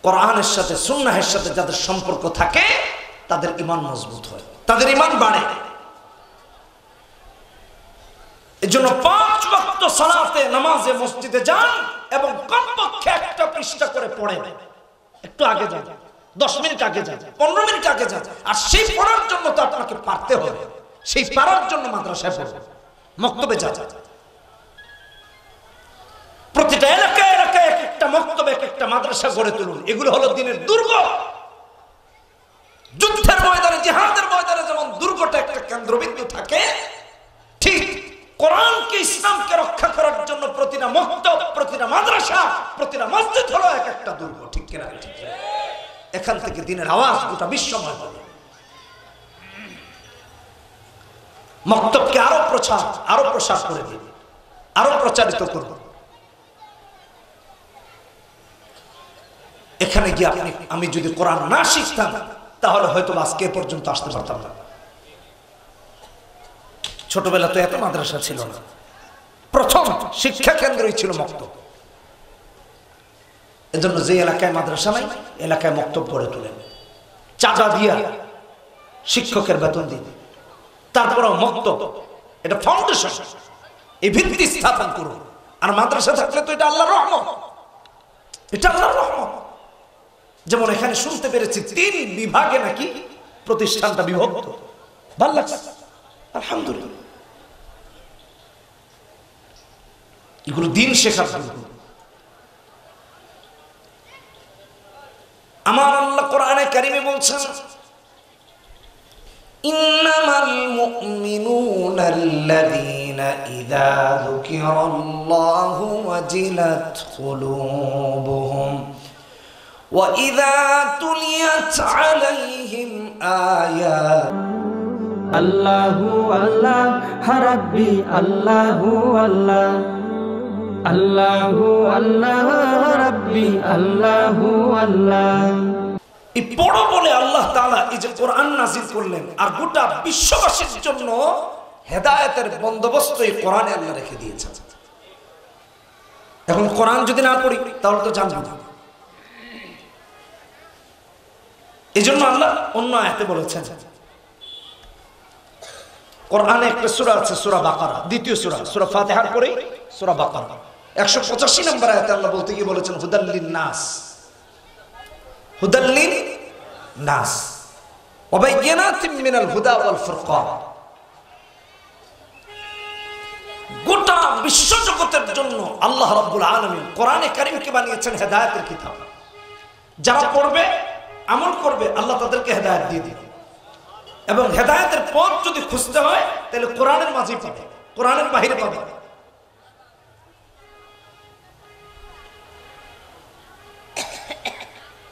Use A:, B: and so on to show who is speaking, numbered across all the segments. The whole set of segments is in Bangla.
A: কোরআনের সাথে সুন্নাহের সাথে যাদের সম্পর্ক থাকে তাদের ঈমান মজবুত হয়, তাদের ঈমান বাড়ে। এজন্য 5 ওয়াক্ত সালাতে নামাজে মসজিদে যান এবং কমপক্ষে একটা পৃষ্ঠা করে পড়েন। একটু আগে যান, 10 মিনিট আগে যান, 15 মিনিট আগে যান। আর সেই পড়ার জন্য তো আপনাকে পারতে হবে, সেই পারার জন্য মাদ্রাসায় পড়বেন, মক্তবে যান। প্রতিটা এলাকায় এলাকায় একটা মক্তবে, একটা মাদ্রাসা গড়ে তুলুন। এগুলো হলো দ্বীনের দুর্গ। যুদ্ধের ময়দানে, জিহাদের ময়দানে যেমন দুর্গটা একটা কেন্দ্রবিন্দু থাকে, ঠিক কোরআনকে, ইসলামকে রক্ষা করার জন্য প্রতিটা মক্তব, প্রতিটা মাদ্রাসা, প্রতিটা মসজিদ হলো এক একটা দুর্গ। ঠিক কিনা? ঠিক। এখান থেকে দ্বীনের আওয়াজ গোটা বিশ্বময় হবে। মক্তবকে আরো প্রসার করে দিন, আরো প্রচারিত করুন। এখানে গিয়ে আমি যদি কোরআন না শিখতাম তাহলে হয়তো আজকে পর্যন্ত আসতে পারতাম না। ছোটবেলা তো এত মাদ্রাসা ছিল না, প্রথম শিক্ষা কেন্দ্রই ছিল মক্তব। এজন্য যে এলাকায় মাদ্রাসা নাই, এলাকায় মক্তব গড়ে তুলেন, চাঁদা দিয়া শিক্ষকের বেতন দিন। তারপরেও মক্তব, এটা ফাউন্ডেশন, এই ভিত্তি স্থাপন করুন। আর মাদ্রাসা থাকলে তো এটা আল্লাহর রহমত, এটা আল্লাহর রহমত। যেমন এখানে শুনতে পেরেছি 3 বিভাগে নাকি প্রতিষ্ঠানটা বিভক্ত। ভালো লাগছে, আলহামদুলিল্লাহ। এগুলো দিন শেখার জন্য। আমার আল্লাহ কোরআনে কারিমে বলছেন, ইন্নামাল মুমিনুনাল্লাযীনা ইযা যুকিরাল্লাহু ওয়াজিলাত কুলুবুহুম ওয়া ইযা তুলিয়াত আলাইহিম আয়াত।
B: আল্লাহু আল্লাহ রাব্বি আল্লাহু আল্লাহ, আল্লাহু আল্লাহ রাব্বি আল্লাহু আল্লাহ।
A: এই পড়ো বলে আল্লাহ তাআলা এই যে কোরআন নাযিল করলেন, আর গোটা বিশ্ববাসীর জন্য হেদায়েতের বন্দোবস্ত এই কোরআনে আল্লাহ রেখে দিয়েছেন। এখন কোরআন যদি না পড়ি তাহলে তো জানবো না। এজন্য আল্লাহ অন্য আয়াতে বলেছেন, কোরআনে একটা সূরা আছে, সূরা বাকারা, দ্বিতীয় সূরা ফাতিহার পরে সূরা বাকারা 185 নম্বর আয়াতে আল্লাহ বলতে গিয়ে বলেছেন, হুদাল্লিন নাস, হুদাল্লিন নাস ওয়া বাইয়িনাতিন মিনাল হুদা ওয়াল ফুরকান। গোটা বিশ্ব জগতের জন্য আল্লাহ রাব্বুল আলামিন কোরআনে কারীমকে বানিয়েছেন হেদায়েতের কিতাব। যারা পড়বে, আমল করবে, আল্লাহ তাদেরকে হেদায়েত দিয়ে দিবেন। এবং হেদায়েতের পথ যদি খুঁজতে হয় তাহলে কোরআনের মাঝে পাবে, কোরআনের বাইরে পাবে।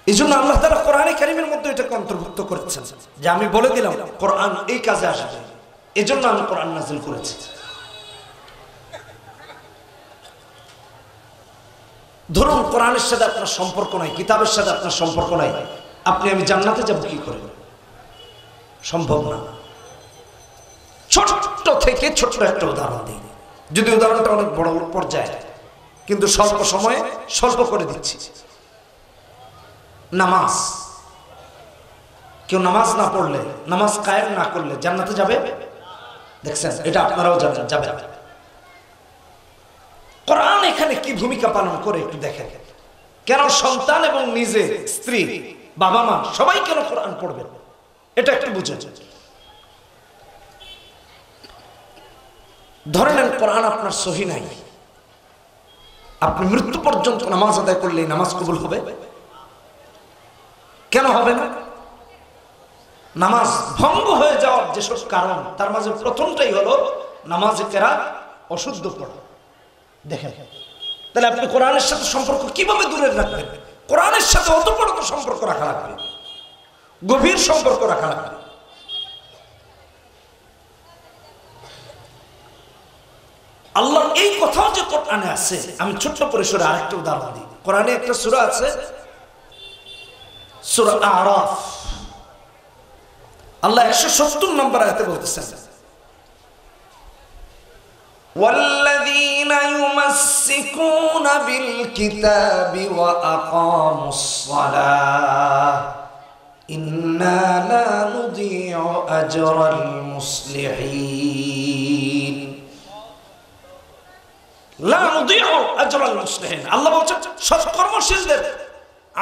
A: এই জন্য আল্লাহ তাআলা কোরআনে কারীমের মধ্যে এটাকে অন্তর্ভুক্ত করেছেন যে আমি বলে দিলাম কোরআন এই কাজে আসবে, এজন্য আমি কোরআন নাযিল করেছি। ধরুন কোরআনের সাথে আপনার সম্পর্ক নাই, কিতাবের সাথে আপনার সম্পর্ক নাই, আপনি আমি জান্নাতে যাব কি করে? সম্ভব না। ছোট্ট থেকে ছোট্ট একটা উদাহরণ দিই, যদি উদাহরণটা অনেক বড় পর্যায়ে, কিন্তু স্বল্প সময়ে স্বল্প করে দিচ্ছি। নামাজ, কেউ নামাজ না পড়লে, নামাজ কায়েম না করলে জান্নাতে যাবে? দেখছেন, এটা আপনারাও জানেন যাবে। কোরআন এখানে কি ভূমিকা পালন করে একটু দেখেন। কেন সন্তান এবং নিজে, স্ত্রী, বাবা মা সবাই কেন কোরআন পড়বে, এটা একটু বুঝেন। ধরে নেন কোরআন আপনার সহি নাই, আপনি মৃত্যু পর্যন্ত নামাজ আদায় করলে নামাজ কবুল হবে? কেন হবে না? নামাজ ভঙ্গ হয়ে যাওয়ার যেসব কারণ, তার মাঝে প্রথমটাই হলো নামাজে কেরাত অশুদ্ধ পড়া। দেখেন, তাহলে আপনি কোরআনের সাথে সম্পর্ক কিভাবে দূরে রাখবেন? কোরআনের সাথে অতপরত সম্পর্ক রাখা লাগবে, গভীর সম্পর্ক রাখা লাগবে। আল্লাহ এই কথাও যে কোরআনে আছে, আমি ছোট্ট পরিসরে আরেকটা উদাহরণ দিই। কোরআনে একটা সূরা আছে, সূরা আরাফ, আল্লাহ 170 নম্বর আয়াতে বলতেছেন, ওয়াল্লাযীনা ইউমাসসিকুনা বিল কিতাবি ওয়া আকামুস সালাহ ইন্না লা নুযিউ আজরাল মুসলিহিন। লা নুযিউ আজরাল মুসলিহিন, আল্লাহ বলছেন সৎকর্মশীলদের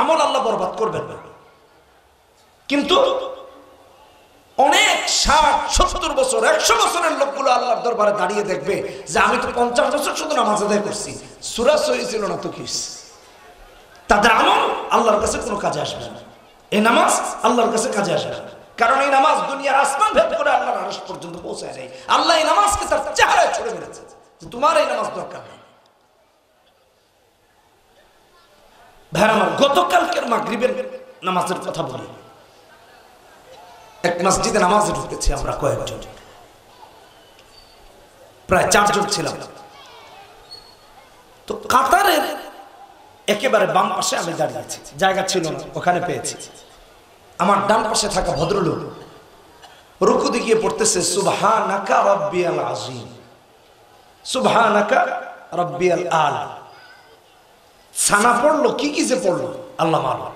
A: আমল আল্লাহ বরবাদ করবেন না। কিন্তু অনেক 60-70 বছর 100 বছরের লোকগুলো আল্লাহর দরবারে দাঁড়িয়ে দেখবে যে আমি তো 50 বছর শুধু নামাজ আদায় করছি, সূরা সহি ছিল না তো কি, তাদের আমল আল্লাহর কাছে কোনো কাজে আসবে না। এই নামাজ আল্লাহর কাছে কাজে আসবে না, কারণ এই নামাজ দুনিয়ার আসমান ভেদ করে আল্লাহর আরশ পর্যন্ত পৌঁছায় নাই। আল্লাহ এই নামাজকে তার চেহারায় ছুড়ে মেরেছে যে তোমার এই নামাজ দরকার নেই। ভাই আমার, গতকালকের মাগরিবের নামাজের কথা বলি। এক মসজিদে নামাজে ঢুকেছি আমরা কয়েকজন, প্রায় 4 জন ছিলাম। তো কাতারের একেবারে বাম পাশে আমি দাঁড়িয়েছি, জায়গা ছিল না, ওখানে পেয়েছি। আমার ডান পাশে থাকা ভদ্রলোক রুকুতে গিয়ে পড়তেছে সুবহানাকা রাব্বিয়াল আযীম, সুবহানাকা রাব্বিয়াল আলা। সানা পড়লো, কি কি যে পড়লো আল্লাহ মালুম।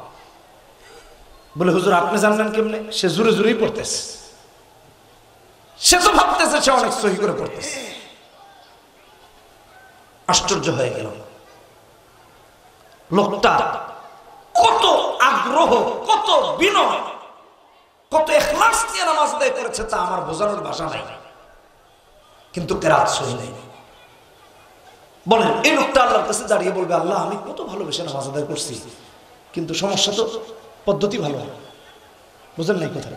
A: বলে হুজুর আপনি জানলেন কেমনে? সে জোরে জোরেই পড়তেছে, সে তো ভাবতেছে সে অনেক সহি করে পড়তেছে। আশ্চর্য হয়ে গেল, লোকটা কত আগ্রহ, কত বিনয়, কত ইখলাস নিয়ে নামাজ আদায় করেছে তা আমার বোঝানোর ভাষা নাই। কিন্তু কেরাত সহি নেই। বলেন এই লোকটা আল্লাহর কাছে দাঁড়িয়ে বলবে আল্লাহ আমি কত ভালোবেসে নামাজ আদায় করছি, কিন্তু সমস্যা তো পদ্ধতি ভালো হয়। বুঝেন নাই কথা?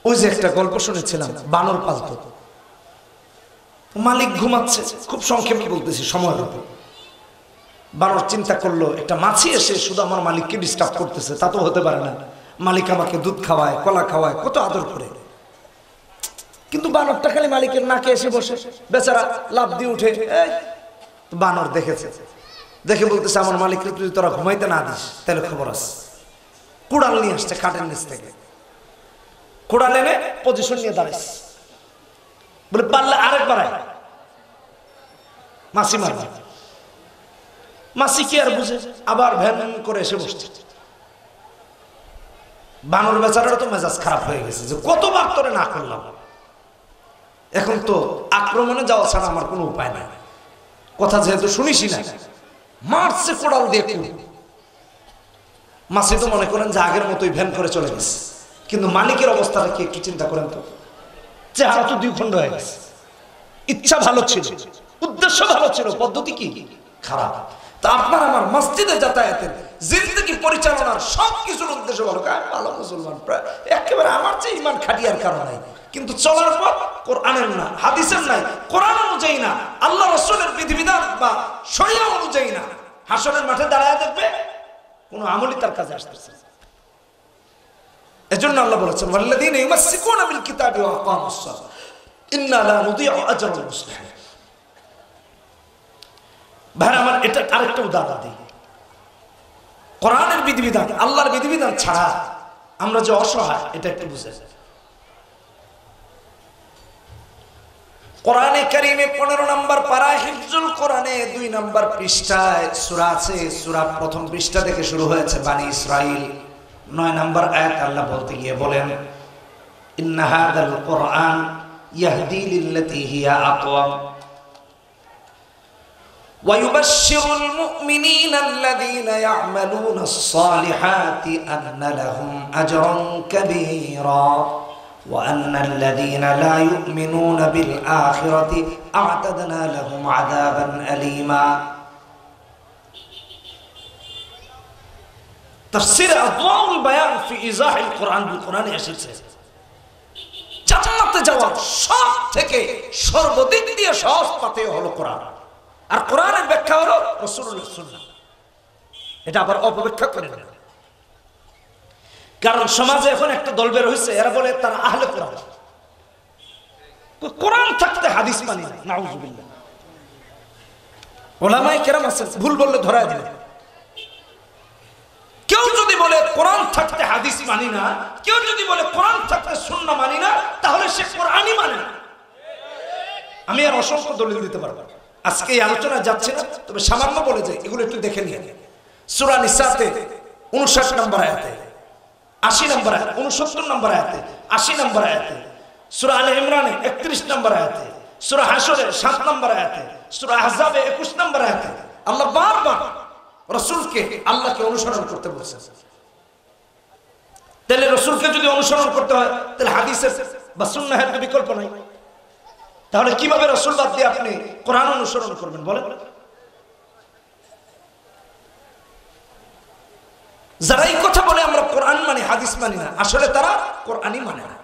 A: ওই যে একটা গল্প শুনেছিলাম, বানর পালতো, মালিক ঘুমাচ্ছে, খুব সংক্ষেপে বলতেছি সময়ের উপর। বানর চিন্তা করলো একটা মাছি এসে শুধু আমার মালিককে ডিস্টার্ব করতেছে, তা তো হতে পারে না। মালিক আমাকে দুধ খাওয়ায়, কলা খাওয়ায়, কত আদর করে, কিন্তু বানরটা খালি মালিকের নাকে এসে বসে, বেচারা লাফ দিয়ে উঠে। বানর দেখেছে, দেখে বলতেছে আমার মালিককে তুই তোরা ঘুমাইতে না দিস তাহলে খবর আছে। কুড়াল নিয়ে আসছে খাটের নিচ থেকে, কুড়াল এনে পজিশন নিয়ে দাঁড়াইছে, বলে পারলে আরেকবার মাসি মারবে। মাসি কি আর বুঝে, আবার ভ্যান করে এসে বসছে। বানর বেচারার তো মেজাজ খারাপ হয়ে গেছে যে কতবার তোরে না করলাম, এখন তো আক্রমণে যাওয়া ছাড়া আমার কোনো উপায় নাই, কথা যেহেতু শুনিসই না, মারছে কোড়াল দিয়ে। মাসি তো মনে করেন যে আগের মতোই ভ্যান করে চলে গেছে, কিন্তু মালিকের অবস্থাটা কি একটু চিন্তা করেন তো। চেহারা তো 2 খণ্ড হয়ে গেছে। ইচ্ছা ভালো ছিল, উদ্দেশ্য ভালো ছিল, পদ্ধতি কি খারাপ। তা আপনার আমার মসজিদে যাতায়াতের জিন্দেগি পরিচালনার সবকিছুর উদ্দেশ্য ভালো, ভালো মুসলমান প্রায় একেবারে আমার চেয়ে ইমান খাটিয়ার কারণ নাই, কিন্তু চলার পর কোরআনের না, হাদিসের নাই, কোরআন অনুযায়ী না, আল্লাহ রাসূলের বিধিবিধান বা শরীয়ত অনুযায়ী না, হাসরের মাঠে দাঁড়ায় দেখবে কোনো আমলই তার কাজে আসতেছে। এজন্য আল্লাহ বলেছেন ওয়াল্লাযীনা ইউমাসসিকুনা বিল কিতাবি ওয়া আকামুস সালাহ ইন্না লা নুযিউ আজরাল মুসলিহিন। ভাই আমার, এটা আরেকটা উদাহরণ দিই। কোরআনের বিধিবিধান, আল্লাহর বিধিবিধান ছাড়া আমরা যে অসহায় এটা একটু বুঝে। কোরআনে কারীমে 15 নম্বর পারা হিফজুল কোরআনে 2 নম্বর পৃষ্ঠায় সূরা আছে। সূরা প্রথম পৃষ্ঠা থেকে শুরু হয়েছে বানি ইসরাইল, 9 নম্বর আয়াত আল্লাহ বলতে গিয়ে বলেন ইন্না হাযাল কোরআন ইয়াহদি লিল্লাতী হিয়া আকওয়াম ওয়া ইউবাশশিরুল মুমিনিনা আল্লাযীনা ইয়া'মালুনাস সালিহাতি আন্না লাহুম আজরান কাবীরা وأن الذين لا يؤمنون بالآخرة أعتدنا لهم عذابا أليما। تفسير أضواء البيان في إيضاح القرآن بالقرآن এসেছে জান্নাতে যাওয়ার সব থেকে সর্বদিক দিয়ে সহজ পথে হলো কোরআন, আর কোরআনের ব্যাখ্যা হলো রাসূলুল্লাহর সুন্নাহ। এটা আবার অপব্যাখ্যা করে না, কারণ সমাজে এখন একটা দল বের হয়েছে, এরা বলে তারা আহলে কোরআন, কোরআন থাকতে হাদিস মানি না। নাউযুবিল্লাহ। উলামায়ে কেরাম আছেন, ভুল বললে ধরায় দিবেন। কেউ যদি বলে কোরআন থাকতে হাদিস মানি না, কেউ যদি বলে কোরআন থাকতে সুন্নাহ মানি না, তাহলে সে কোরআনই মানে না। আমি আর অসংখ্য দলিল দিতে পারবো, আজকে এই আলোচনা যাচ্ছে না, তবে সামান্য বলে যাই, এগুলো একটু দেখে নিয়ে। সূরা নিসাতে 59 নম্বর আয়াতে, 80 নম্বর আয়াতে, 69 নম্বর আয়াতে, 80 নম্বর আয়াতে, সূরা আলে ইমরানে 31 নম্বর আয়াতে, সূরা হাশরে 7 নম্বর আয়াতে, সূরা আহজাবে 21 নম্বর আয়াতে আল্লাহ বারবার রাসূলকে আল্লাহকে অনুসরণ করতে বলেছেন। তাহলে রাসূলকে যদি অনুসরণ করতে হয় তাহলে হাদিসের বা সুন্নাহের তো বিকল্প নাই। তাহলে কিভাবে রাসূল বাদ দিয়ে আপনি কোরআন অনুসরণ করবেন বলেন? যারা এই কথা বলে আমরা কোরআন মানি হাদিস মানি না, আসলে তারা কোরআনই মানে না।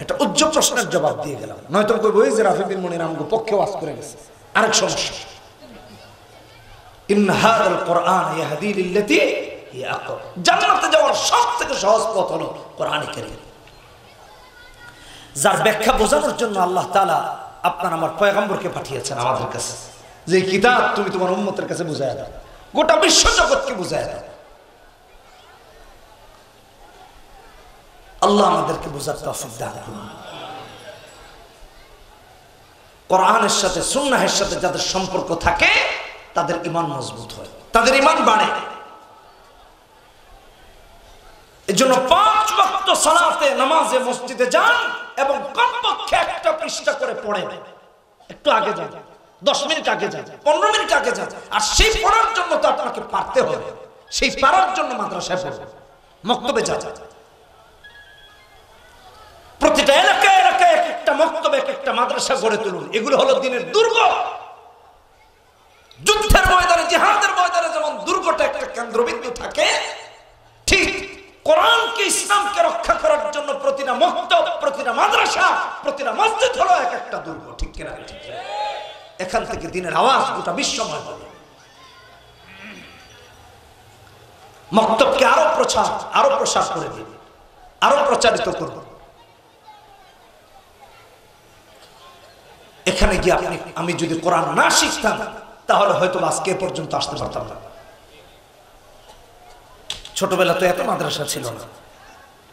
A: এটা উজ্জ্বল প্রশ্নের জবাব দিয়ে গেলাম, নয়তো কইব এই যে রাফি বিন মুনির আমগো পক্ষে ওয়াজ করে গেছে। আরেক সমস্যা, ইন হাদাল কোরআন ইয়াহদি লিল্লাতি হিয়া আকওয়াম, জান্নাতে যাওয়ার সবথেকে সহজ পথ হলো কোরআন কারীম। যার ব্যাখ্যা বোঝানোর জন্য আল্লাহ তাআলা আপনার আমার পয়গম্বরকে পাঠিয়েছেন আমাদের কাছে, যে কিতাব তুমি তোমার উম্মতের কাছে বুঝায়া দাও, গোটা বিশ্ব জগৎকে বুঝায়া দাও। আল্লাহ আমাদেরকে বোঝার তৌফিক দান করুন। কোরআনের সাথে সুন্নাহের সাথে যাদের সম্পর্ক থাকে তাদের ঈমান মজবুত হয়, তাদের ঈমান বাড়ে। এজন্য 5 ওয়াক্ত সালাতে নামাজে মসজিদে যান এবং কমপক্ষে একটা পৃষ্ঠা করে পড়েন। একটু আগে যান, 10 মিনিট আগে যান, 15 মিনিট আগে যান। আর সেই পড়ার জন্য তো আপনাকে পারতে হবে, সেই পারার জন্য মাদ্রাসায় পড়বেন, মক্তবে যান। প্রতিটা এলাকায় এলাকায় এক একটা মক্তবে, এক একটা মাদ্রাসা গড়ে তুলুন। এগুলো হলো দিনের দুর্গ। যুদ্ধের ময়দানে, জিহাদের ময়দানে যেমন দুর্গটা একটা কেন্দ্রবিন্দু থাকে, ঠিক কোরআনকে ইসলামকে রক্ষা করার জন্য প্রতিটা মক্তব, প্রতিটা মাদ্রাসা, প্রতিটা মসজিদ হলো এক একটা দুর্গ। ঠিক কিনা? ঠিক। এখান থেকে দিনের আওয়াজ গোটা বিশ্বময় হবে। মক্তবকে আরো প্রসার করে দিন, আরো প্রচারিত করুন। এখানে গিয়ে আমি যদি কোরআন না শিখতাম তাহলে হয়তো আজকে পর্যন্ত আসতে পারতাম না। ছোটবেলা তো এত মাদ্রাসা ছিল না,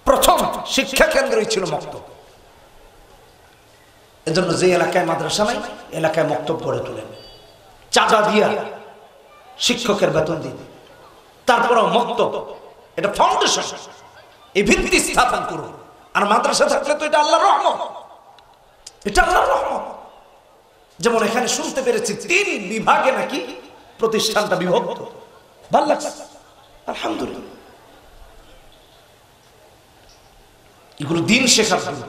A: প্রথম শিক্ষা কেন্দ্রই ছিল মক্তব। এজন্য যে এলাকায় মাদ্রাসা নাই এলাকায় মক্তব গড়ে তুলেন, চাঁদা দিয়া শিক্ষকের বেতন দিন, তারপরেও মক্তব, এটা ফাউন্ডেশন, এই ভিত্তি স্থাপন করুন। আর মাদ্রাসা থাকলে তো এটা আল্লাহর রহমত, এটা আল্লাহর রহমত। যেমন এখানে শুনতে পেরেছি 3 বিভাগে নাকি প্রতিষ্ঠানটা বিভক্ত, ভালো লাগছে, আলহামদুলিল্লাহ। এগুলো দিন শেখার জন্য।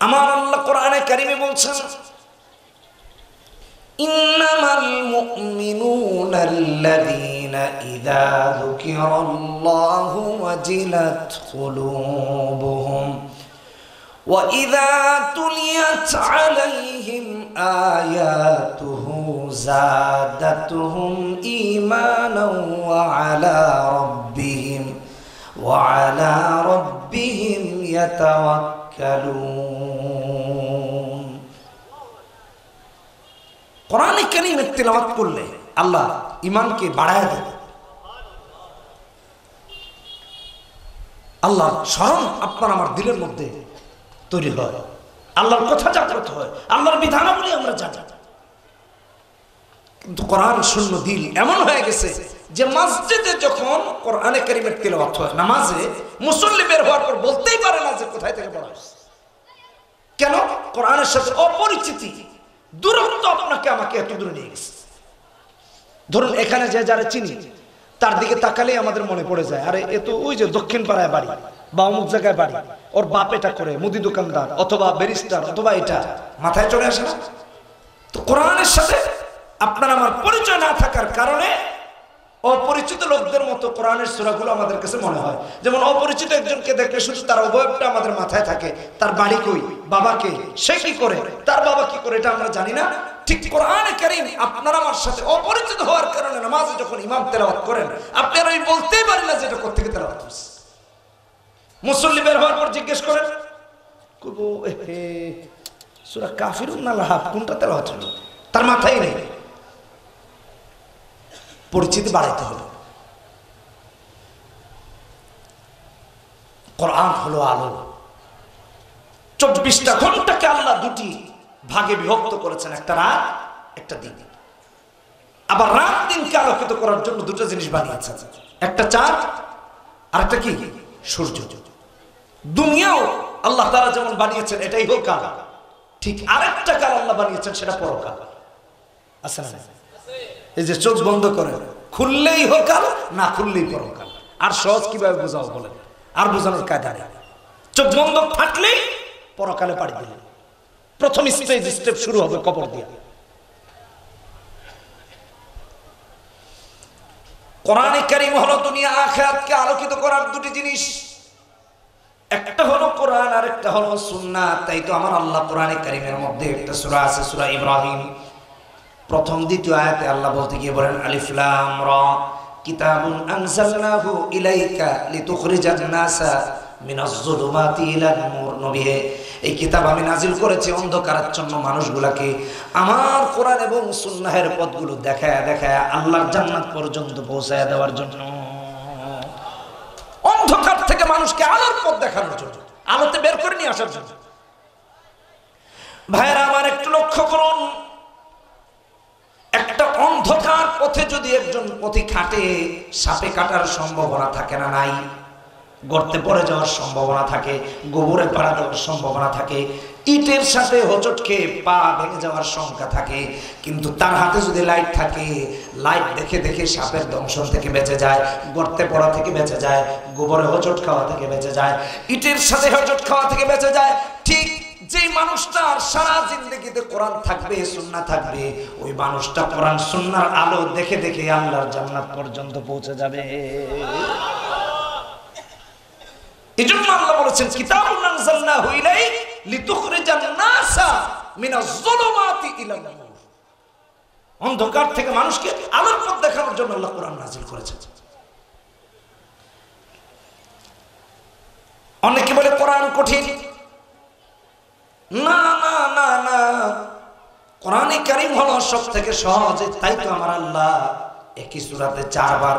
A: আমার আল্লাহ কোরআনে কারিমে বলছেন, ইন্নামাল মুমিনুনা আল্লাযীনা ইযা যুকিরাল্লাহু ওয়াজিলাত কুলুবুহুম وَإِذَا تُلِيَتْ عَلَيْهِمْ آيَاتُهُ زَادَتْهُمْ إِيمَانًا وَعَلَى رَبِّهِمْ يَتَوَكَّلُونَ। কোরআন কারীমের তিলাওয়াত করলে আল্লাহ ঈমানকে বাড়ায় দেন। আল্লাহর স্মরণ আপনার আমার দিলের মধ্যে তৈরি হয়, আল্লাহর কথা জাগ্রত হয়, আল্লাহর বিধানাবলী আমরা জানি। কিন্তু কোরআন শূন্য দিল এমন হয়ে গেছে যে মসজিদে যখন কোরআনে কারীমের তিলাওয়াত হয়, নামাজে মুসল্লি বের হওয়ার পর বলতেই পারে না যে কোথায় থেকে পড়া হচ্ছে। কেন? কোরআনের সাথে অপরিচিতি, দূরত্ব আপনাকে আমাকে এত দূরে নিয়ে গেছে। ধরুন এখানে যে যারা চিনি তার দিকে তাকালেই আমাদের মনে পড়ে যায়, আরে এ তো ওই যে দক্ষিণ পাড়ায় বাড়ি বা অমুক জায়গায় বাড়ি, ওর বাপ এটা করে, মুদি দোকানদার অথবা ব্যারিস্টার অথবা এটা মাথায় চলে আসে না? তো কোরআনের সাথে আপনার আমার পরিচয় না থাকার কারণে অপরিচিত লোকদের মতো কোরআনের সূরাগুলো আমাদের কাছে মনে হয়। যেমন অপরিচিত একজনকে দেখলে শুধু তার অবয়বটা আমাদের মাথায় থাকে, তার বাড়ি কই, বাবাকে, সে কি করে, তার বাবা কি করে, এটা আমরা জানি না। ঠিক কোরআনে কারীম আপনার আমার সাথে অপরিচিত হওয়ার কারণে নামাজে যখন ইমাম তেলাওয়াত করেন আপনারা ওই বলতেই পারেন না যে এটা কোথা থেকে তেলাওয়াত হচ্ছে। মুসল্লি বের হওয়ার পর জিজ্ঞেস করেন, কইবো সূরা কাফিরুন না লাহাব কোনটা তেলাওয়াত হলো, তার মাথায় নেই। পরিচিতি বাড়াইতে হবে। কোরআন হলো আলো। 24টা ঘন্টাকে আল্লাহ দুটি ভাগে বিভক্ত করেছেন, একটা রাত একটা দিন। আবার রাত দিনকে আলোকিত করার জন্য দুটো জিনিস বানিয়েছেন, একটা চাঁদ আর একটা কি সূর্য। দুনিয়াও আল্লাহ তাআলা যেমন বানিয়েছেন এটাই হোক কাল, ঠিক আরেকটা কাল আল্লাহ বানিয়েছেন সেটা পরকাল। আছে না? এই যে চোখ বন্ধ করে খুললেই হোক কাল, না খুললেই পরকাল। আর সহজ কিভাবে বোঝাও বলেন? আর বোঝানোর কায়দা নেই। চোখ বন্ধ থাকলেই পরকালে পাড়ি দিলেন, প্রথম স্টেপ শুরু হবে কবর দিয়ে। কোরআনে কারীম হলো দুনিয়া আখিরাতকে আলোকিত করার দুটি জিনিস, একটা হলো কোরআন আর একটা হলো সুন্নাত। তাই তো আমার আল্লাহ কোরআনে কারীমের মধ্যে একটা সূরা আছে, সূরা ইব্রাহিম, প্রথম দ্বিতীয় আয়াতে আল্লাহ বলতে গিয়ে বলেন আলিফ লাম রা কিতাবুন আনজালনাহু ইলাইকা লিতুখরিজান নাসা মিনাজ যুলুমাতি ইলান নূর। নবী হে, এই কিতাব আমি নাজিল করেছি অন্ধকারাচ্ছন্ন মানুষগুলোকে আমার কোরআন এবং সুন্নাহের পথগুলো দেখায় দেখায় আল্লাহর জান্নাত পর্যন্ত পৌঁছায় দেওয়ার জন্য, অন্ধকার থেকে মানুষকে আলোর পথ দেখানোর জন্য, আলোতে বের করে নিয়ে আসার জন্য। ভাইরা আমার একটু লক্ষ্য করুন, একটা অন্ধকার পথে যদি একজন পথিক হাঁটে, সাপে কাটার সম্ভাবনা থাকে না নাই? গর্তে পড়ে যাওয়ার সম্ভাবনা থাকে, গোবরে পাড়া দেওয়ার সম্ভাবনা থাকে, ইটের সাথে হোঁচট খেয়ে পা ভেঙে যাওয়ার শঙ্কা থাকে। কিন্তু তার হাতে যদি লাইট থাকে, লাইট দেখে দেখে সাপের দংশন থেকে বেঁচে যায়, গর্তে পড়া থেকে বেঁচে যায়, গোবরে হোঁচট খাওয়া থেকে বেঁচে যায়, ইটের সাথে হোঁচট খাওয়া থেকে বেঁচে যায়। ঠিক যে মানুষটার সারা জিন্দেগিতে কোরআন থাকবে, সুন্নাহ থাকবে, ওই মানুষটা কোরআন সুন্নাহর আলো দেখে দেখে আল্লাহর জান্নাত পর্যন্ত পৌঁছে যাবে। এজন্য আল্লাহ বলেছেন কিতাবুন আনজালনাহু ইলাইকা লিতুখরিজান নাসা মিনাজ যুলুমাতি ইলান নূর। অন্ধকার থেকে মানুষকে আলোর পথ দেখানোর জন্য আল্লাহ কোরআন নাযিল করেছেন। অনেকে বলে কোরআন কঠিন। না না না না, কোরআনে কারীম হলো সবথেকে সহজ। তাই তো আমার আল্লাহ একই সূরাতে 4 বার,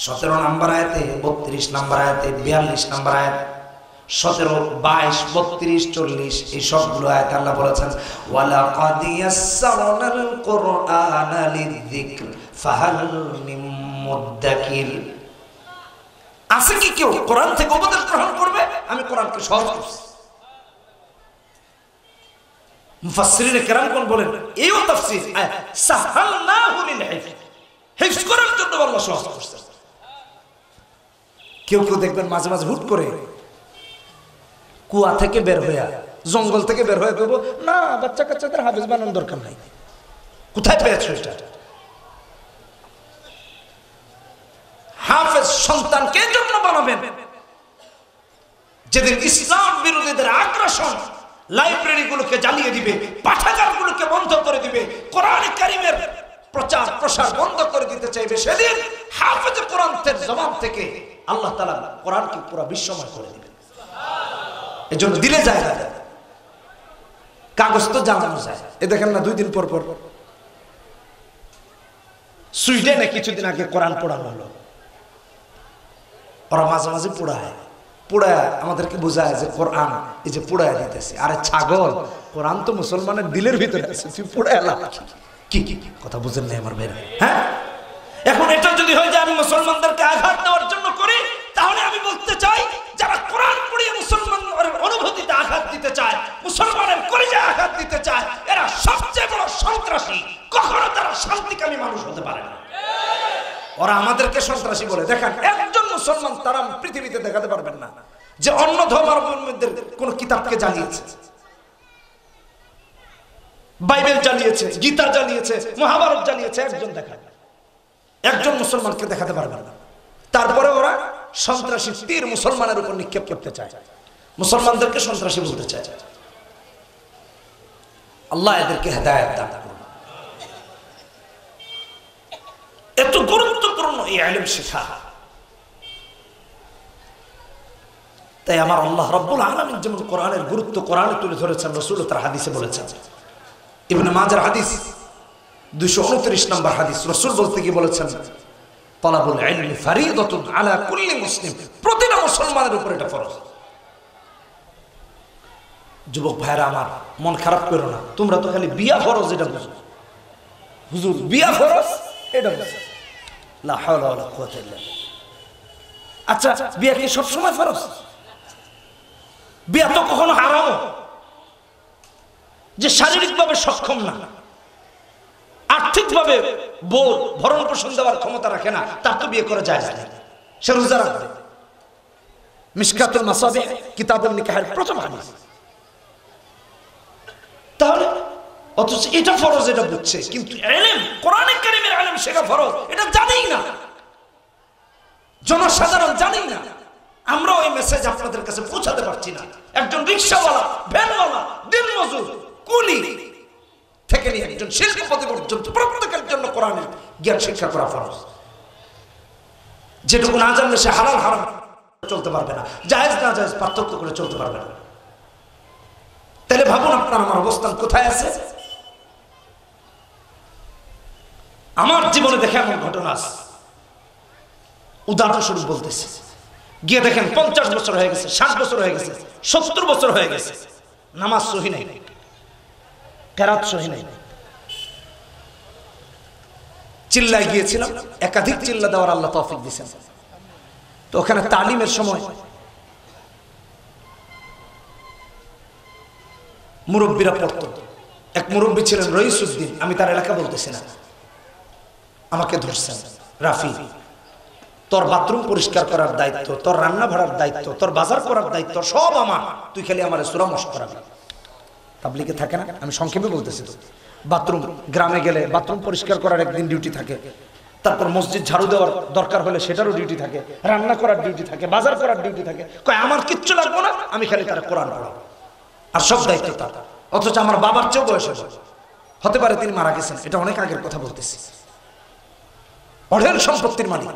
A: 17 নম্বর আয়াতে, 32 নম্বর আয়াতে, 42 নম্বর আয়াত, 17, 22, 32, 40 এই সবগুলো আয়াত আল্লাহ বলেছেন ওয়ালাকাদ ইয়াসসারনাল কুরআনা লিযিকর ফাহাল মিন মুদ্দাকির। আছে কি কেউ কোরআন থেকে উপদেশ গ্রহণ করবে? আমি কোরআনকে সহজ করছি। মুফাসসিরিনে কেরাম কোন বলেন এইও তাফসীর, সাহালনাহু লিল হিফজ, হিফজ করার জন্য আল্লাহ সহজ করছেন। কেউ কেউ দেখবেন মাঝে মাঝে হুট করে কুয়া থেকে বের হয়ে, জঙ্গল থেকে বের হয়ে দেবো না, বাচ্চা কাচ্চাদের হাফেজ বানানোর দরকার নাই। কোথায় পেয়েছো এটা? হাফেজ সন্তানকে জন্য বানাবেন যেদিন ইসলাম বিরোধীদের আগ্রাসন লাইব্রেরিগুলোকে জ্বালিয়ে দিবে, পাঠাগারগুলোকে বন্ধ করে দিবে, কোরআন কারীমের প্রচার প্রসার বন্ধ করে দিতে চাইবে, সেদিন হাফেজ কোরআনের জবান থেকে আল্লাহ তাআলা কোরআনকে পুরো বিশ্বময় করে দিবেন। এজন্য দিলে যায় না, কাগজ তো জানানো যায়। এ দেখেন না 2 দিন পর পর সুইডেনে কিছুদিন আগে কোরআন পড়ানো হলো। ওরা মাঝে মাঝে পোড়ায় আমাদেরকে বোঝায় যে কোরআন এই যে পোড়ায় দিতেছে। আরে ছাগল, কোরআন তো মুসলমানের দিলের ভিতরে আছে, তুই পোড়ায় লাভ কি? কথা বুঝেন না আমার ভাই? হ্যাঁ, এখন এটা যদি হয় যে আমি মুসলমানদেরকে আঘাত দেওয়ার জন্য করি, তাহলে আমি বলতে চাই যারা কোরআন পড়িয়ে মুসলমানের অনুভূতিতে আঘাত দিতে চায়, মুসলমানের কলিজায় আঘাত দিতে চায়, এরা সবচেয়ে বড় সন্ত্রাসী। কখনো তারা শান্তিকামী মানুষ হতে পারে না। ওরা আমাদেরকে সন্ত্রাসী বলে। দেখেন একজন মুসলমান তারা পৃথিবীতে দেখাতে পারবেন না যে অন্য ধর্মাবলম্বীদের কোন কিতাবকে জ্বালিয়েছে, বাইবেল জ্বালিয়েছে, গীতা জ্বালিয়েছে, মহাভারত জ্বালিয়েছে। একজন দেখায়, একজন মুসলমানকে দেখাতে পারবেন না। তারপরে ওরা সন্ত্রাসী তীর মুসলমানের উপর নিক্ষেপ করতে চায়, মুসলমানদেরকে সন্ত্রাসী বলতে চায়। আল্লাহ এদেরকে হেদায়েত দান করুন। এত গুরুত্বপূর্ণ এই ইলম শেখা। তাই আমার আল্লাহ রাব্বুল আলামিন যেমন কোরআনের গুরুত্ব কোরআনে তুলে ধরেছেন, রাসূল তার হাদিসে বলেছেন। ইবনে মাজার হাদিস 229 নম্বর হাদিস, রাসূল বলতে গিয়ে বলেছেন তালাবুল ইলমি ফারিদাতুন আলা কুল্লি মুসলিম, প্রতিটা মুসলমানের উপর এটা ফরজ। যুবক ভাইরা আমার, মন খারাপ করো না, তোমরা তো খালি বিয়া ফরজ এটা বুঝো। হুজুর বিয়া ফরজ এটা বুঝো, লা হাওলা ওয়ালা কুওয়াতা ইল্লা বিল্লাহ। আচ্ছা, বিয়া কি সব সময় ফরজ? বিয়া তো কখনো হারামও। যে শারীরিকভাবে সক্ষম না, আর্থিকভাবে বোর ভরণ পোষণ দেওয়ার ক্ষমতা রাখে না, তার তো বিয়ে করা যায় না, সে রোজা রাখবে। মিশকাতুল মাসাবিহ কিতাবুন নিকাহের প্রথম হাদিস। তাহলে অথচ এটা ফরজ, এটা বুঝছে, কিন্তু ইলম, কোরআনে কারীমের ইলম শেখা ফরজ, এটা জানেই না, জনসাধারণ জানেই না। আমরা ওই মেসেজ আপনাদের কাছে পৌঁছাতে পারছি না। একজন রিকশাওয়ালা, ভ্যানওয়ালা, দিনমজুর, কুলি থেকে নিয়ে একজন শিল্পপতি পর্যন্ত প্রত্যেকের জন্য কোরআনের জ্ঞান শিক্ষা করা ফরজ। যেটুকু না জানলে সে হালাল হারাম চলতে পারবে না, জায়েজ না জায়েজ পার্থক্য করে চলতে পারবে না। তাহলে ভাবুন আপনার আমার অবস্থান কোথায় আছে। আমার জীবনে দেখে এমন ঘটনা আছে, উদাহরণস্বরূপ বলতেছি। গিয়ে দেখেন 50 বছর হয়ে গেছে, 60 বছর হয়ে গেছে, 70 বছর হয়ে গেছে, নামাজ সহি নাই, কেরাত সহি নাই। চিল্লায় গিয়েছিলাম, একাধিক চিল্লা দেওয়ার আল্লাহ তৌফিক দিয়েছেন। তো ওখানে তালিমের সময় মুরব্বীরা পড়তো। এক মুরব্বী ছিলেন রইসুদ্দিন, আমি তার এলাকা বলতেছি না। আমাকে ধরছেন, রাফি, তোর বাথরুম পরিষ্কার করার দায়িত্ব, তোর রান্না ভাড়ার দায়িত্ব, তোর বাজার করার দায়িত্ব সব আমার, তুই খালি আমার সূরা মশক করাবি। তাবলীগে থাকে না, আমি সংক্ষেপে বলতেছি। তো বাথরুম, গ্রামে গেলে বাথরুম পরিষ্কার করার একদিন ডিউটি থাকে, তারপর মসজিদ ঝাড়ু দেওয়ার দরকার হলে সেটারও ডিউটি থাকে, রান্না করার ডিউটি থাকে, বাজার করার ডিউটি থাকে। কয় আমার কিচ্ছু লাগবে না, আমি খালি তার কোরআন পড়াবো, আর সব দায়িত্ব তার। অথচ আমার বাবার চেয়েও বয়স হতে পারে, তিনি মারা গেছেন, এটা অনেক আগের কথা বলতেছি। অঢেল সম্পত্তির মালিক।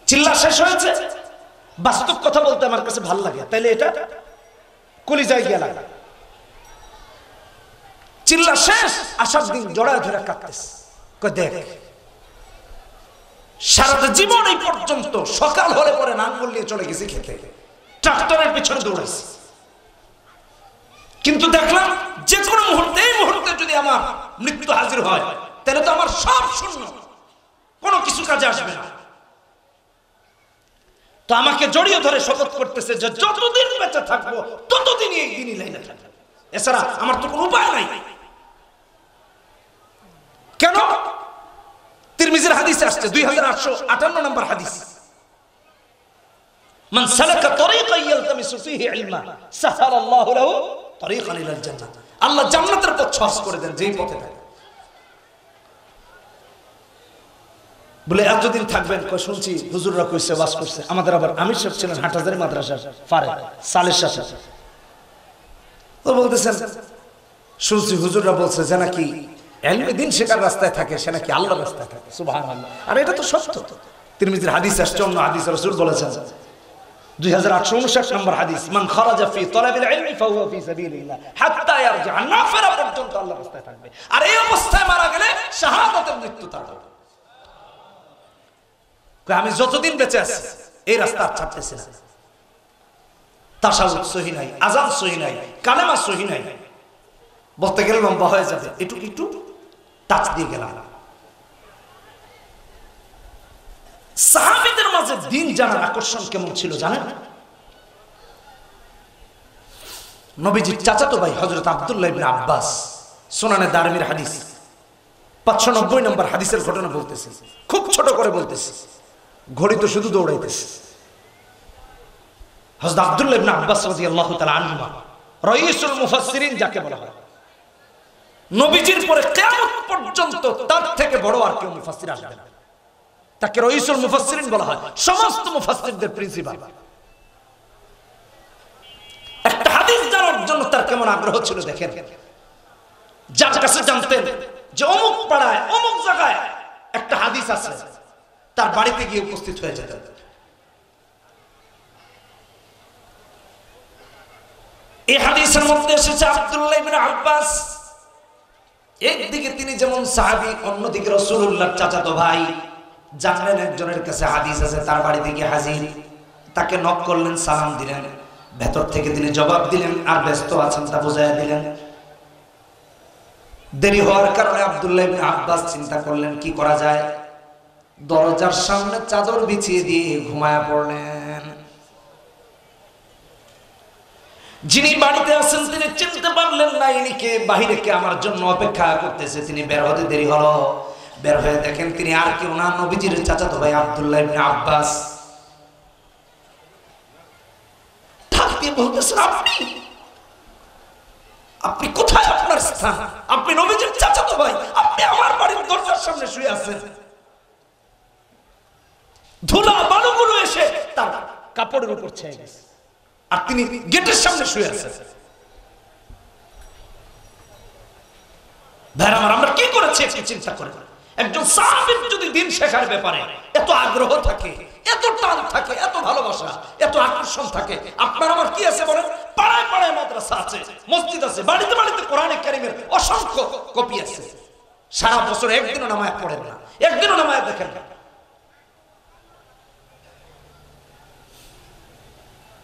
A: চিল্লা শেষ হয়েছে, বাস্তব কথা বলতে আমার কাছে ভালো লাগে, তাইলে এটা কলিজায় গিয়ে লাগে। চিল্লা শেষ, আসার দিন জড়ায় ধরে কাঁদতেছে। দেখ, সারাটা জীবন এই পর্যন্ত সকাল হলে পরে নাঙ্গল নিয়ে চলে গেছি খেতে, ট্রাক্টরের পিছনে দৌড়াইছি, কিন্তু দেখলাম যে কোনো মুহূর্তে, এই মুহূর্তে যদি আমার মৃত্যু হাজির হয়, তাহলে তো আমার সব শূন্য, কোনো কিছু কাজে আসবে না। তো আমাকে জড়িয়ে ধরে শপথ করতেছে যে যতদিন বেঁচে থাকবো ততদিন এই দিনই লাইনে থাকবে, এছাড়া আমার তো কোনো উপায় নাই। কেন? তিরমিজির হাদিসে আসছে, 2858 নম্বর হাদিস, মান সালাকা তরিকান ইয়ালতামিসু ফীহি ইলমা সাহালাল্লাহু লাহু তরিকান ইলাল জান্নাহ। আল্লাহ জান্নাতের পথ সহজ করে দেন যেই পথে থাকে। বলে এতদিন থাকবেন? কই শুনছি হুজুররা কইছে, ওয়াজ করছে। আমাদের আবার আমির সাহেব ছিলেন হাটহাজারী মাদ্রাসার ফারে সালের সাথে, তো বলতেছেন শুনছি হুজুররা বলছে যে নাকি ইলমে দ্বীন শেখার রাস্তায় থাকে, সে নাকি আল্লাহর রাস্তায় থাকে। সুবহানাল্লাহ। আর এটা তো সত্য। তিরমিজির হাদিস আসছে, অন্য হাদিস রাসূল বলেছেন, 2859 নম্বর হাদিস, মান খারাজা ফি তালাবিল ইলমি ফাহুয়া ফি সাবিলিল্লাহ হাত্তা ইয়ারজিআ, না ফেরা পর্যন্ত আল্লাহর রাস্তায় থাকবে। আর এই অবস্থায় মারা গেলে শাহাদাতের মৃত্যু তার হবে। আমি যতদিন বেঁচে আছি এই রাস্তা ছাড়তেছি না। তাশাহুদ সহি নাই, আযান সহি নাই, কালেমা সহি নাই, বলতে গেলে লম্বা হয়ে যাবে, একটু একটু টাচ দিয়ে গেলাম। সাহাবীদের মাঝে দ্বীন জানার আকর্ষণ কেমন ছিল জানেন? নবীজির চাচাতো ভাই হযরত আব্দুল্লাহ ইবনে আব্বাস, সুনানে দারমির হাদিস 590 নম্বর হাদিসের ঘটনা বলতেছে, খুব ছোট করে বলতেছে, ঘড়ি তো শুধু দৌড়াইতেছে। হযরত আব্দুল্লাহ ইবনে আব্বাস রাদিয়াল্লাহু তাআলা আনহুমা, রাইসুল মুফাসসিরিন যাকে বলা হয়, নবীজির পরে কিয়ামত পর্যন্ত তার থেকে বড় আর কেউ মুফাসসির আসবে না, তাকে রাইসুল মুফাসসিরিন বলা হয়, সমস্ত মুফাসসিরদের প্রিন্সিপাল। একটা হাদিস জানার জন্য তার কেমন আগ্রহ ছিল দেখেন। যার কাছে জানতেন যে অমুক পাড়ায় অমুক জায়গায় একটা হাদিস আছে, তার বাড়িতে গিয়ে উপস্থিত হয়ে যেতেন। এই হাদিসের মধ্যে এসেছে আব্দুল্লাহ ইবনে আব্বাস একদিকে তিনি যেমন সাহাবী, অন্যদিকে রাসূলুল্লাহর চাচাতো ভাই। জানলেন একজনের কাছে হাদিস আছে, তার বাড়িতে গিয়ে হাজির। তাকে নক করলেন, সালাম দিলেন, ভেতর থেকে তিনি জবাব দিলেন আর ব্যস্ত আছেন তা বুঝাইয়া দিলেন। দেরি হওয়ার কারণে আব্দুল্লাহ ইবনে আব্বাস চিন্তা করলেন কি করা যায়। দরজার সামনে চাদর বিছিয়ে দিয়ে ঘুমায়া পড়লেন। যিনি বাড়িতে আছেন তিনি চিনতে পারলেন না ইনি কে, বাহিরে কে আমার জন্য অপেক্ষা করতেছে। তিনি বের হতে দেরি হলো। বের হয়ে দেখেন তিনি আর কেউ না, নবীজির চাচাতো ভাই আব্দুল্লাহ ইবনে আব্বাস। ঢাক দিয়ে বলতেছেন, আপনি কোথায়? আপনার স্থান, আপনি নবীজির চাচাতো ভাই, আপনি আমার বাড়ির দরজার সামনে শুয়ে আছেন। ধুলা বালুগুলো এসে তার কাপড়ের উপর ছেয়ে গেছে, আর তিনি গেটের সামনে শুয়ে আছেন। ভাইরা আমার, আমরা কি করেছি একটু চিন্তা করে। একজন সাহাবীর যদি দিন শেখার ব্যাপারে এত আগ্রহ থাকে, এত টান থাকে, এত ভালোবাসা, এত আকর্ষণ থাকে, আপনার আমার কি আছে বলেন? পাড়ায় পাড়ায় মাদ্রাসা আছে, মসজিদ আছে, বাড়িতে বাড়িতে কোরআনে কারীমের অসংখ্য কপি আছে। সারা বছর একদিনও নামায় পড়েন না, একদিনও নামায় দেখেন না।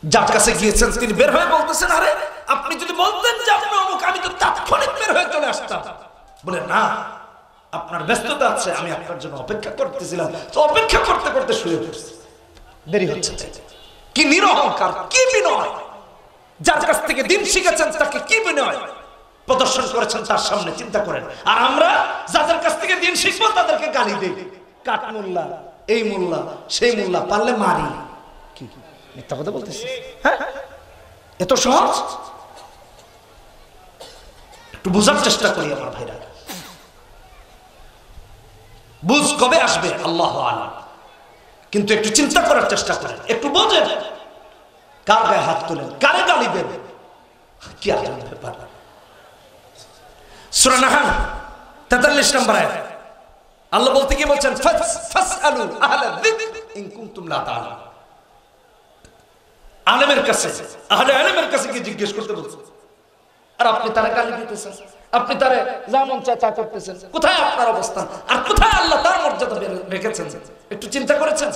A: যার কাছে গিয়েছেন তিনি বের হয়ে বলতেছেন, আরে আপনি যদি বলতেন যে আপনি অমুক, আমি তো তাৎক্ষণিক বের হয়ে চলে আসতাম। বলে না, আপনার ব্যস্ততা আছে, আমি আপনার জন্য অপেক্ষা করতেছিলাম, তো অপেক্ষা করতে করতে শুয়ে পড়ছি, দেরি হচ্ছে। কি নিরহংকার, কি বিনয়! যার কাছ থেকে দিন শিখেছেন তাকে কি বিনয় প্রদর্শন করেছেন তার সামনে, চিন্তা করেন। আর আমরা যাদের কাছ থেকে দিন শিখবো তাদেরকে গালি দেই, কাট মোল্লা, এই মোল্লা, সেই মোল্লা, পারলে মারি। কি মিথ্যা কথা বলতেছি? হ্যাঁ, এত সহজ? একটু বোঝার চেষ্টা করি আমার ভাইরা। বুঝ কবে আসবে আল্লাহু আলাম, কিন্তু একটু চিন্তা করার চেষ্টা করেন, একটু বোঝেন। কার গায়ে হাত তোলেন, কারে গালি দেন, কি আজব ব্যাপার। সূরা নাহল 43 নম্বর আয়াত আল্লাহ বলতে কি বলছেন? ফাসআলু আহলা যিকর ইন কুনতুম লা তাআলামুন। আলেমের কাছে, আহলে ইলমের কাছে কি জিজ্ঞেস করতে বলছেন? আর আপনি তারা গালি দিতেছেন, আপনি তারে যেমন চায় তা করতেছেন। কোথায় আপনার অবস্থান, আর কোথায় আল্লাহ তার মর্যাদা রেখেছেন? একটু চিন্তা করেছেন?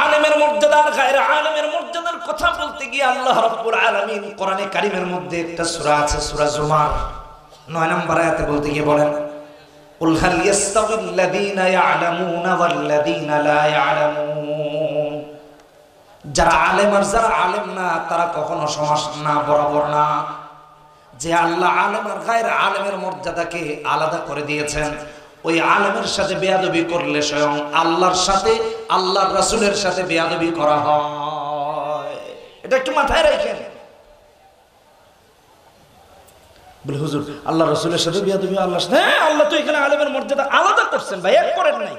A: আলেমের মর্যাদা আর গায়রে আলেমের মর্যাদার কথা বলতে গিয়ে আল্লাহ রাব্বুল আলামিন কোরআনে কারীমের মধ্যে একটা সূরা আছে, সূরা জুমার 9 নম্বর আয়াতে বলতে গিয়ে বলেন, কুল হাল ইয়াস্তাবিল্লাযীনা ইয়া'লামুনা ওয়াল্লাযীনা লা ইয়া'লামুন। যারা আলেম আর যারা আলেম না তারা কখনো সমান না, বরাবর না। যে আল্লাহ আলেম আর গায়রে আলেমের মর্যাদাকে আলাদা করে দিয়েছেন, ওই আলেমের সাথে বেয়াদবি করলে স্বয়ং আল্লাহর সাথে, আল্লাহর রাসূলের সাথে বেয়াদবি করা হয়। এটা একটু মাথায় রাখেন। বলে হুজুর আল্লাহ রাসূলের সাথে বেয়াদবি আল্লাহর সাথে? হ্যাঁ, আল্লাহ তো এখানে আলেমের মর্যাদা আলাদা করছেন ভাই, এক করেন নাই।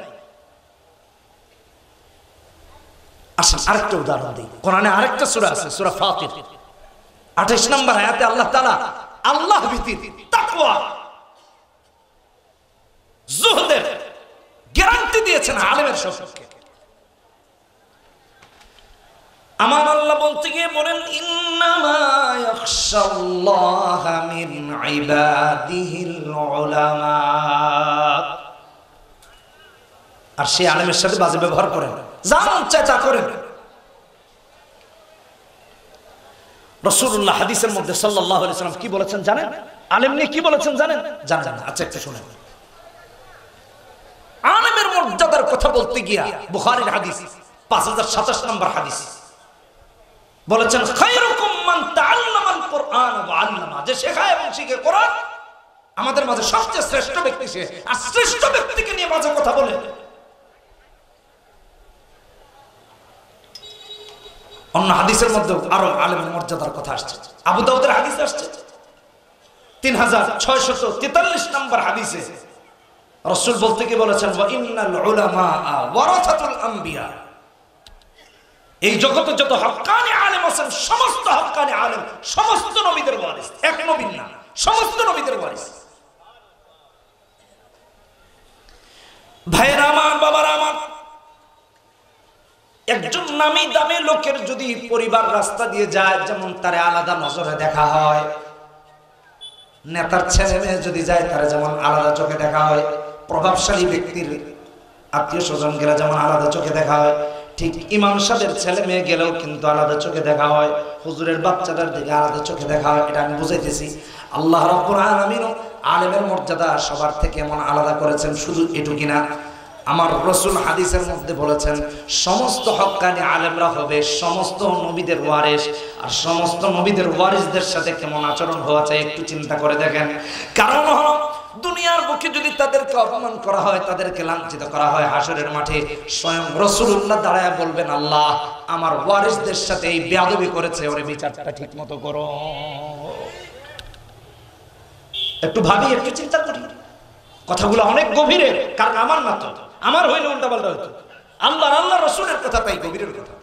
A: আসেন আরেকটা উদাহরণ দিই। কোরআনে আরেকটা সূরা আছে, সূরা ফাতির 28 নম্বর আয়াতে আল্লাহ তাআলা আল্লাহ ভীতি, তাকওয়া, যুহদের গ্যারান্টি দিয়েছেন আলেমের সম্পর্কে। আমার আল্লাহ বলতে গিয়ে বলেন, ইন্নামা ইয়াখশাল্লাহা মিন ইবাদিহিল উলামা। আর সেই আলেমের সাথে বাজে ব্যবহার করেন, যা মন চায় তা করেন। রাসূলুল্লাহ হাদিসের মধ্যে সাল্লাল্লাহু আলাইহি ওয়াসাল্লাম কি বলেছেন জানেন? আলেম নিয়ে কি বলেছেন জানেন? জানেন না? আচ্ছা একটু শুনেন। আলেমের মর্যাদার কথা বলতে গিয়া বুখারীর হাদিস 5027 নম্বর হাদিস বলেছেন, খায়রুকুম মান তাআল্লামাল কুরআন ওয়া আল্লামা। যে শেখায় এবং শিখে কোরআন, আমাদের মাঝে সবচেয়ে শ্রেষ্ঠ ব্যক্তি সে। আর শ্রেষ্ঠ ব্যক্তিকে নিয়ে মাঝে কথা বলে। অন্য হাদিসের মধ্যে আরো আলেমের মর্যাদার কথা আসছে। আবু দাউদের হাদিস আসছে 3643 নম্বর হাদিসে রাসূল বলতে কি বলেছেন, ওয়া ইন্নাল উলামা ওয়ারাসাতুল আম্বিয়া। এই জগতে যত হক্কানি আলেম আছেন, সমস্ত হক্কানি আলেম সমস্ত নবীদের ওয়ারিস, এক নবী না, সমস্ত নবীদের ওয়ারিস। ভাইরা আমার, বাবারা আমার, একজন নামি দামি লোকের যদি পরিবার রাস্তা দিয়ে যায়, যেমন তারে আলাদা নজরে দেখা হয়, নেতার ছেলে মেয়ে যদি যায় তারা যেমন আলাদা চোখে দেখা হয়, প্রভাবশালী ব্যক্তির আত্মীয় স্বজন গেলে যেমন আলাদা চোখে দেখা হয়, ঠিক ইমাম সাহেবের ছেলে মেয়ে গেলেও কিন্তু আলাদা চোখে দেখা হয়, হুজুরের বাচ্চাদের দিকে আলাদা চোখে দেখা হয়। এটা আমি বুঝাইতেছি। আল্লাহ রাব্বুল আলামিন আলেমের মর্যাদা সবার থেকে এমন আলাদা করেছেন। শুধু এটুকু না, আমার রাসূল হাদিসের মধ্যে বলেছেন সমস্ত হক্কানি আলেমরা হবে সমস্ত নবীদের ওয়ারিস। আর সমস্ত নবীদের ওয়ারিসদের সাথে কেমন আচরণ হওয়া চাই একটু চিন্তা করে দেখেন। কারণ হলো দুনিয়ার বুকে যদি তাদেরকে অপমান করা হয়, তাদেরকে লাঞ্ছিত করা হয়, হাসরের মাঠে স্বয়ং রাসূলুল্লাহ দাঁড়ায় বলবেন, আল্লাহ আমার ওয়ারিসদের সাথে এই বেয়াদবি করেছে, ওরে বিচারটা ঠিক মতো করো। একটু ভাবি, একটু চিন্তা করি, কথাগুলো অনেক গভীরে। কারণ আমার না তো, আমার হইলে উল্টা পাল্টা হইতো। আল্লাহ রাসূলের কথা তাই গভীরের কথা।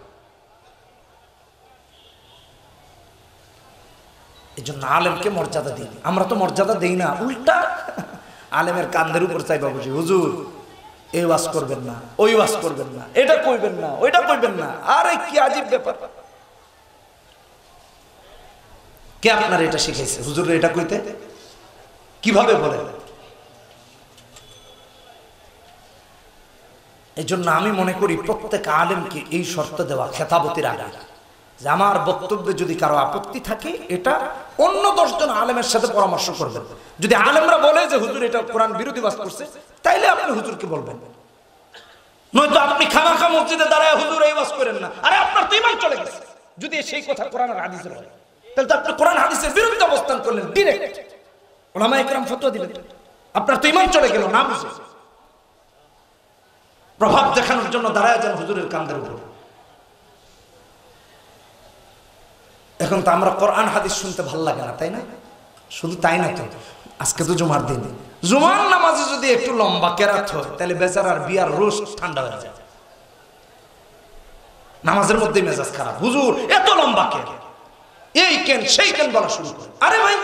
A: এই জন্য আলেমকে মর্যাদা দিই। আমরা তো মর্যাদা দেই না, উল্টা আলেমের কান্দের উপর চাইবা বুঝি, হুজুর এই ওয়াজ করবেন না, ওই ওয়াজ করবেন না, এটা কইবেন না, ওইটা কইবেন না। আরে কি আজীব ব্যাপার! কে আপনার এটা শিখাইছে হুজুর এটা কইতে? কিভাবে বলেন? এই জন্য আমি মনে করি প্রত্যেক আলেমকে এই শর্ত দেওয়া খেতাবতির আগে, যে আমার বক্তব্যে যদি কারো আপত্তি থাকে এটা অন্য 10 জন আলেমের সাথে পরামর্শ করবেন। যদি আলেমরা বলে যে হুজুর এটা কোরআন বিরোধী ওয়াজ করছে, তাইলে আপনি হুজুরকে বলবেন। নয়তো আপনি খামাখা মসজিদে দাঁড়ায় হুজুর এই ওয়াজ করেন না, আরে আপনার তো ঈমান চলে গেছে। যদি সেই কথা কোরআন আর হাদিসের হয়, তাহলে তো আপনি কোরআন হাদিসের বিরুদ্ধে অবস্থান করলেন ডাইরেক্ট। উলামায়ে কেরাম ফতোয়া দিলেন, আপনার তো ঈমান চলে গেল না বুঝে। প্রভাব দেখানোর জন্য দাঁড়ায় যান হুজুরের কান্দের উপর। এখন তো আমরা কোরআন হাদিস শুনতে ভালো লাগে না, তাই না? শুধু তাই না তো, আজকে তো জুমার দিন, জুমার নামাজে যদি একটু লম্বা কেরাত হয়, তাহলে বেচারার বিয়ার রোজ ঠান্ডা হয়ে যায়। নামাজের মধ্যে মেজাজ খারাপ, হুজুর এত লম্বা কেন, এই কেন সেই কেন বলা শুরু করে। আরে ভাই,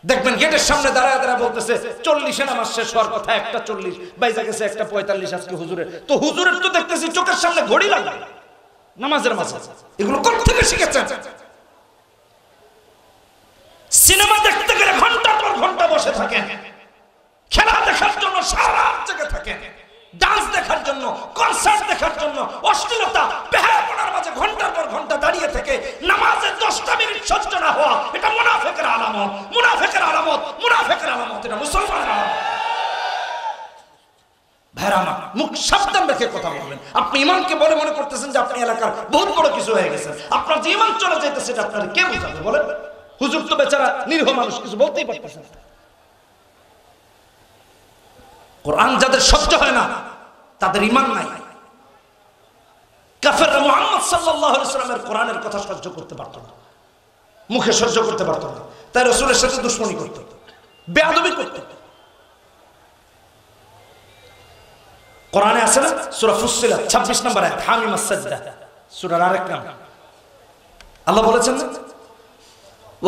A: দেখবেন গেটের সামনে দাঁড়ায় দাঁড়ায় বলতেছে 40-এ নামাজ শেষ হওয়ার কথা, 1:40 বাইজা গেছে, 1:45 আজকে হুজুরের। তো হুজুরের তো দেখতেছি চোখের সামনে ঘড়ি লাগে নামাজের মাঝে। এগুলো কোথা থেকে শিখেছেন? সিনেমা দেখতে গেলে ঘন্টার পর ঘন্টা বসে থাকেন, খেলা দেখার জন্য সারা রাত জেগে থাকেন, ডান্স দেখার জন্য, কনসার্ট দেখার জন্য, অশ্লীলতা বেহায়াপনার মাঝে ঘন্টার পর ঘন্টা দাঁড়িয়ে থেকে নামাজে 10টা মিনিট সহ্য না হওয়া, এটা মুনাফিকের আলামত, মুনাফিকের আলামত, মুনাফিকের আলামত। এটা মুসলমানের আলামত। ভাইরা আমার, মুখ সাবধান রেখে কথা বলবেন। আপনি ইমানকে বলে মনে করতেছেন যে আপনি এলাকার বহুত বড় কিছু হয়ে গেছেন। আপনার যে ইমান চলে যাইতেছে এটা আপনার কে বুঝাবে বলেন? হুজুর তো বেচারা নিরীহ মানুষ, কিছু বলতেই পারতেছেন না। কোরআন যাদের সহ্য হয় না তাদের ঈমান নাই। কাফেররা মুহাম্মদ সাল্লাল্লাহু আলাইহি ওয়াসাল্লামের কোরআনের কথা সহ্য করতে পারত না, মুখে সহ্য করতে পারত না, তাই রাসূলের সাথে দুশমনি করত, বেয়াদবি করত। কোরআনে আছে না সূরা ফুসসিলাত 26 নম্বর আয়াত, হামিম আস-সাজদা, সূরার আরেক নাম। আল্লাহ বলেছেন না,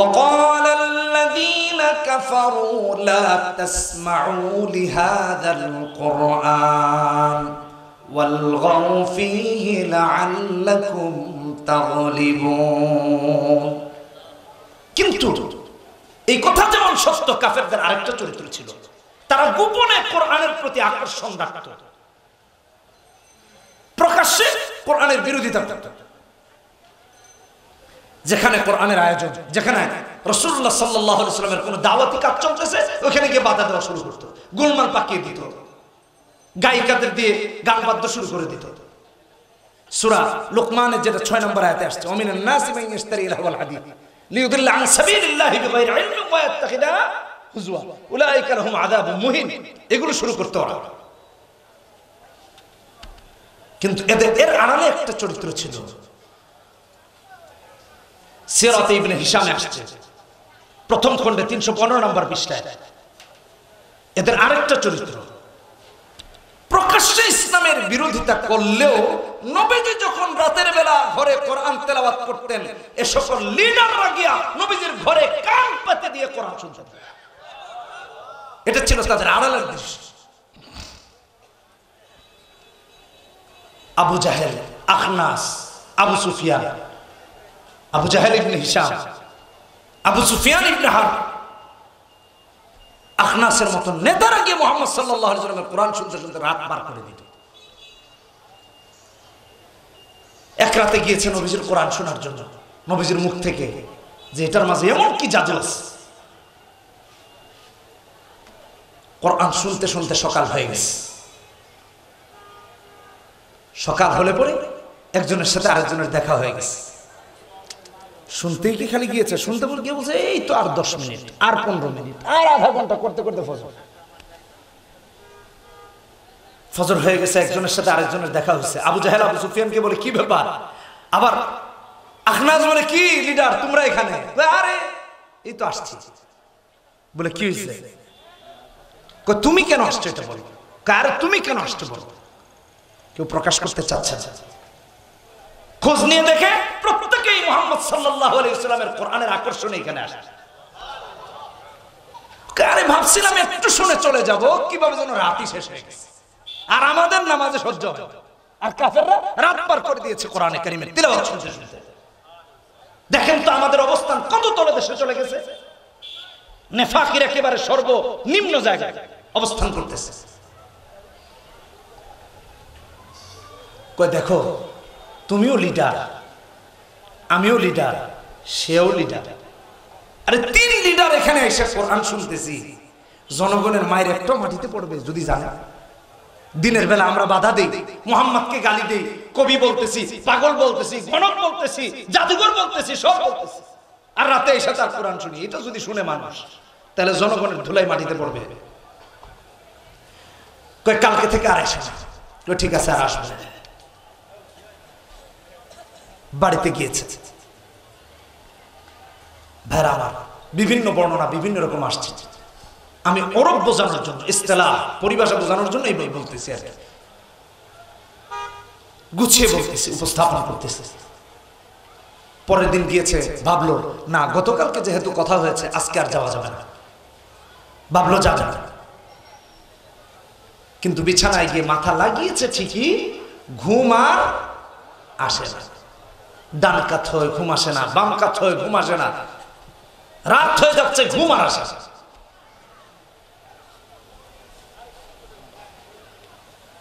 A: وقال الذين كفروا لا تسمعوا لهذا القرآن والغوا فيه لعلكم تغلبون। কিন্তু এই কথা যেমন সত্য, কাফেরদের আরেকটা চরিত্র ছিল, তারা গোপনে কোরআনের প্রতি আকর্ষণ রাখত, প্রকাশ্যে কোরআনের বিরোধিতা করত। যেখানে কোরআনের আয়োজন, যেখানে রাসূলুল্লাহ সাল্লাল্লাহু আলাইহি ওয়াসাল্লামের কোনো দাওয়াতি কাজ চলতেছে, ওখানে গিয়ে বাধা দেওয়া শুরু করত, গোলমাল পাকিয়ে দিত, গায়িকাদের দিয়ে গান বাদ্য শুরু করে দিত। সূরা লুকমানের যেটা 6 নম্বর আয়াতে আসছে, ওমিনান নাসি মান ইশতারি লাহওয়াল হাদিস লিইউদিল্লা আন সাবিলিল্লাহি বিগাইরি ইলমিন ওয়া ইয়াত্তাখিদা হুজওয়া উলাইকা লাহুম আযাবুম মুহিন। এগুলো শুরু করত ওরা। কিন্তু এর আড়ালে একটা চরিত্র ছিল, সিরাতে ইবনে হিশামে আসছে প্রথম খণ্ডে 315 নম্বর পৃষ্ঠায়। এদের আরেকটা চরিত্র, প্রকাশ্যে ইসলামের বিরোধিতা করলেও নবীজি যখন রাতের বেলা ঘরে কোরআন তেলাওয়াত করতেন, এ সকল লিডাররা গিয়া নবীজির ঘরে কান পাতে দিয়ে কোরআন শুনতেন। এটা ছিল তাদের আড়ালের দৃশ্য। আবু জাহেল, আখনাস, আবু সুফিয়ান, আবু জাহেল ইবনে হিশাম, আবু সুফিয়ান ইবনে হারব, আখনাসের মতো নেতারা গিয়ে মুহাম্মদ সাল্লাল্লাহু আলাইহি ওয়াসাল্লামের কোরআন শুনতে শুনতে রাত পার করে দিত। এক রাতে গিয়েছে নবীজির কোরআন শোনার জন্য, নবীজির মুখ থেকে যে এটার মাঝে এমন কি জাদু আছে। কোরআন শুনতে শুনতে সকাল হয়ে গেছে। সকাল হলে পরে একজনের সাথে আরেকজনের দেখা হয়ে গেছে। শুনতেই কি খালি গিয়েছে, শুনতে বলে গিয়ে বলছে এই তো আর 10 মিনিট, আর 15 মিনিট, আর আধা ঘন্টা করতে করতে ফজর হয়ে গেছে। একজনের সাথে আরেকজনের দেখা হয়েছে। আবু জাহেল আবু সুফিয়ানকে বলে কি ব্যাপার? আবার আখনাস বলে কি লিডার তোমরা এখানে? আরে এই তো আসছি। বলে কি হয়েছে? তুমি কেন আসছো এটা বলো। কার তুমি কেন আসছো বলো। কেউ প্রকাশ করতে চাচ্ছে না। খোঁজ নিয়ে দেখে প্রত্যেকেই মুহাম্মদ সাল্লাল্লাহু আলাইহি ওয়াসাল্লামের কোরআনের আকর্ষণে এখানে আসে। আরে ভাবছিলাম একটু শুনে চলে যাব, কিভাবে যেন রাতই শেষ হয়ে গেছে আর আমাদের নামাজে সহ্য হয়। আর কাফেররা রাত পার করে দিয়েছে কোরআনে কারীমের তিলাওয়াত শুনতে শুনতে। দেখেন তো আমাদের অবস্থান কত তলে দেশে চলে গেছে। নেফাকির একেবারে সর্বনিম্ন জায়গায় অবস্থান করতেছে। কই দেখো তুমিও লিডার, আমিও লিডার, সেও লিডার। আরে 3 লিডার এখানে এসে কোরআন শুনতেছি। জনগণের মায়ের একটা মাটিতে পড়বে যদি জানে। দিনের বেলা আমরা বাধা দেই, মুহাম্মদকে গালি দেই, কবি বলতেছি, পাগল বলতেছি, গণক বলতেছি, জাদুঘর বলতেছি, সব বলতেছি। আর রাতে এসে তার কোরআন শুনি। এটা যদি শুনে মানুষ, তাহলে জনগণের ধুলাই মাটিতে পড়বে। কই কালকে থেকে আর আসে না। ঠিক আছে আর আসবে না। বাড়িতে গিয়েছে। ভাইরা আমার, বিভিন্ন বর্ণনা বিভিন্ন রকম আসছে। আমি ওরব বোঝানোর জন্য, ইস্তেলাহ পরিভাষা বোঝানোর জন্য এই বলতেছি আর গুছিয়ে বলতেছি, উপস্থাপন করতেছি। পরের দিন গিয়েছে, ভাবলো না গতকালকে যেহেতু কথা হয়েছে আজকে আর যাওয়া যাবে না, ভাবলো যাবে না। কিন্তু বিছানায় গিয়ে মাথা লাগিয়েছে ঠিকই, ঘুম আর আসে না। ডান কাত হয়ে ঘুম আসে না, বাম কাত হয়ে ঘুম আসে না, রাত হয়ে যাচ্ছে, ঘুম আর আসে না।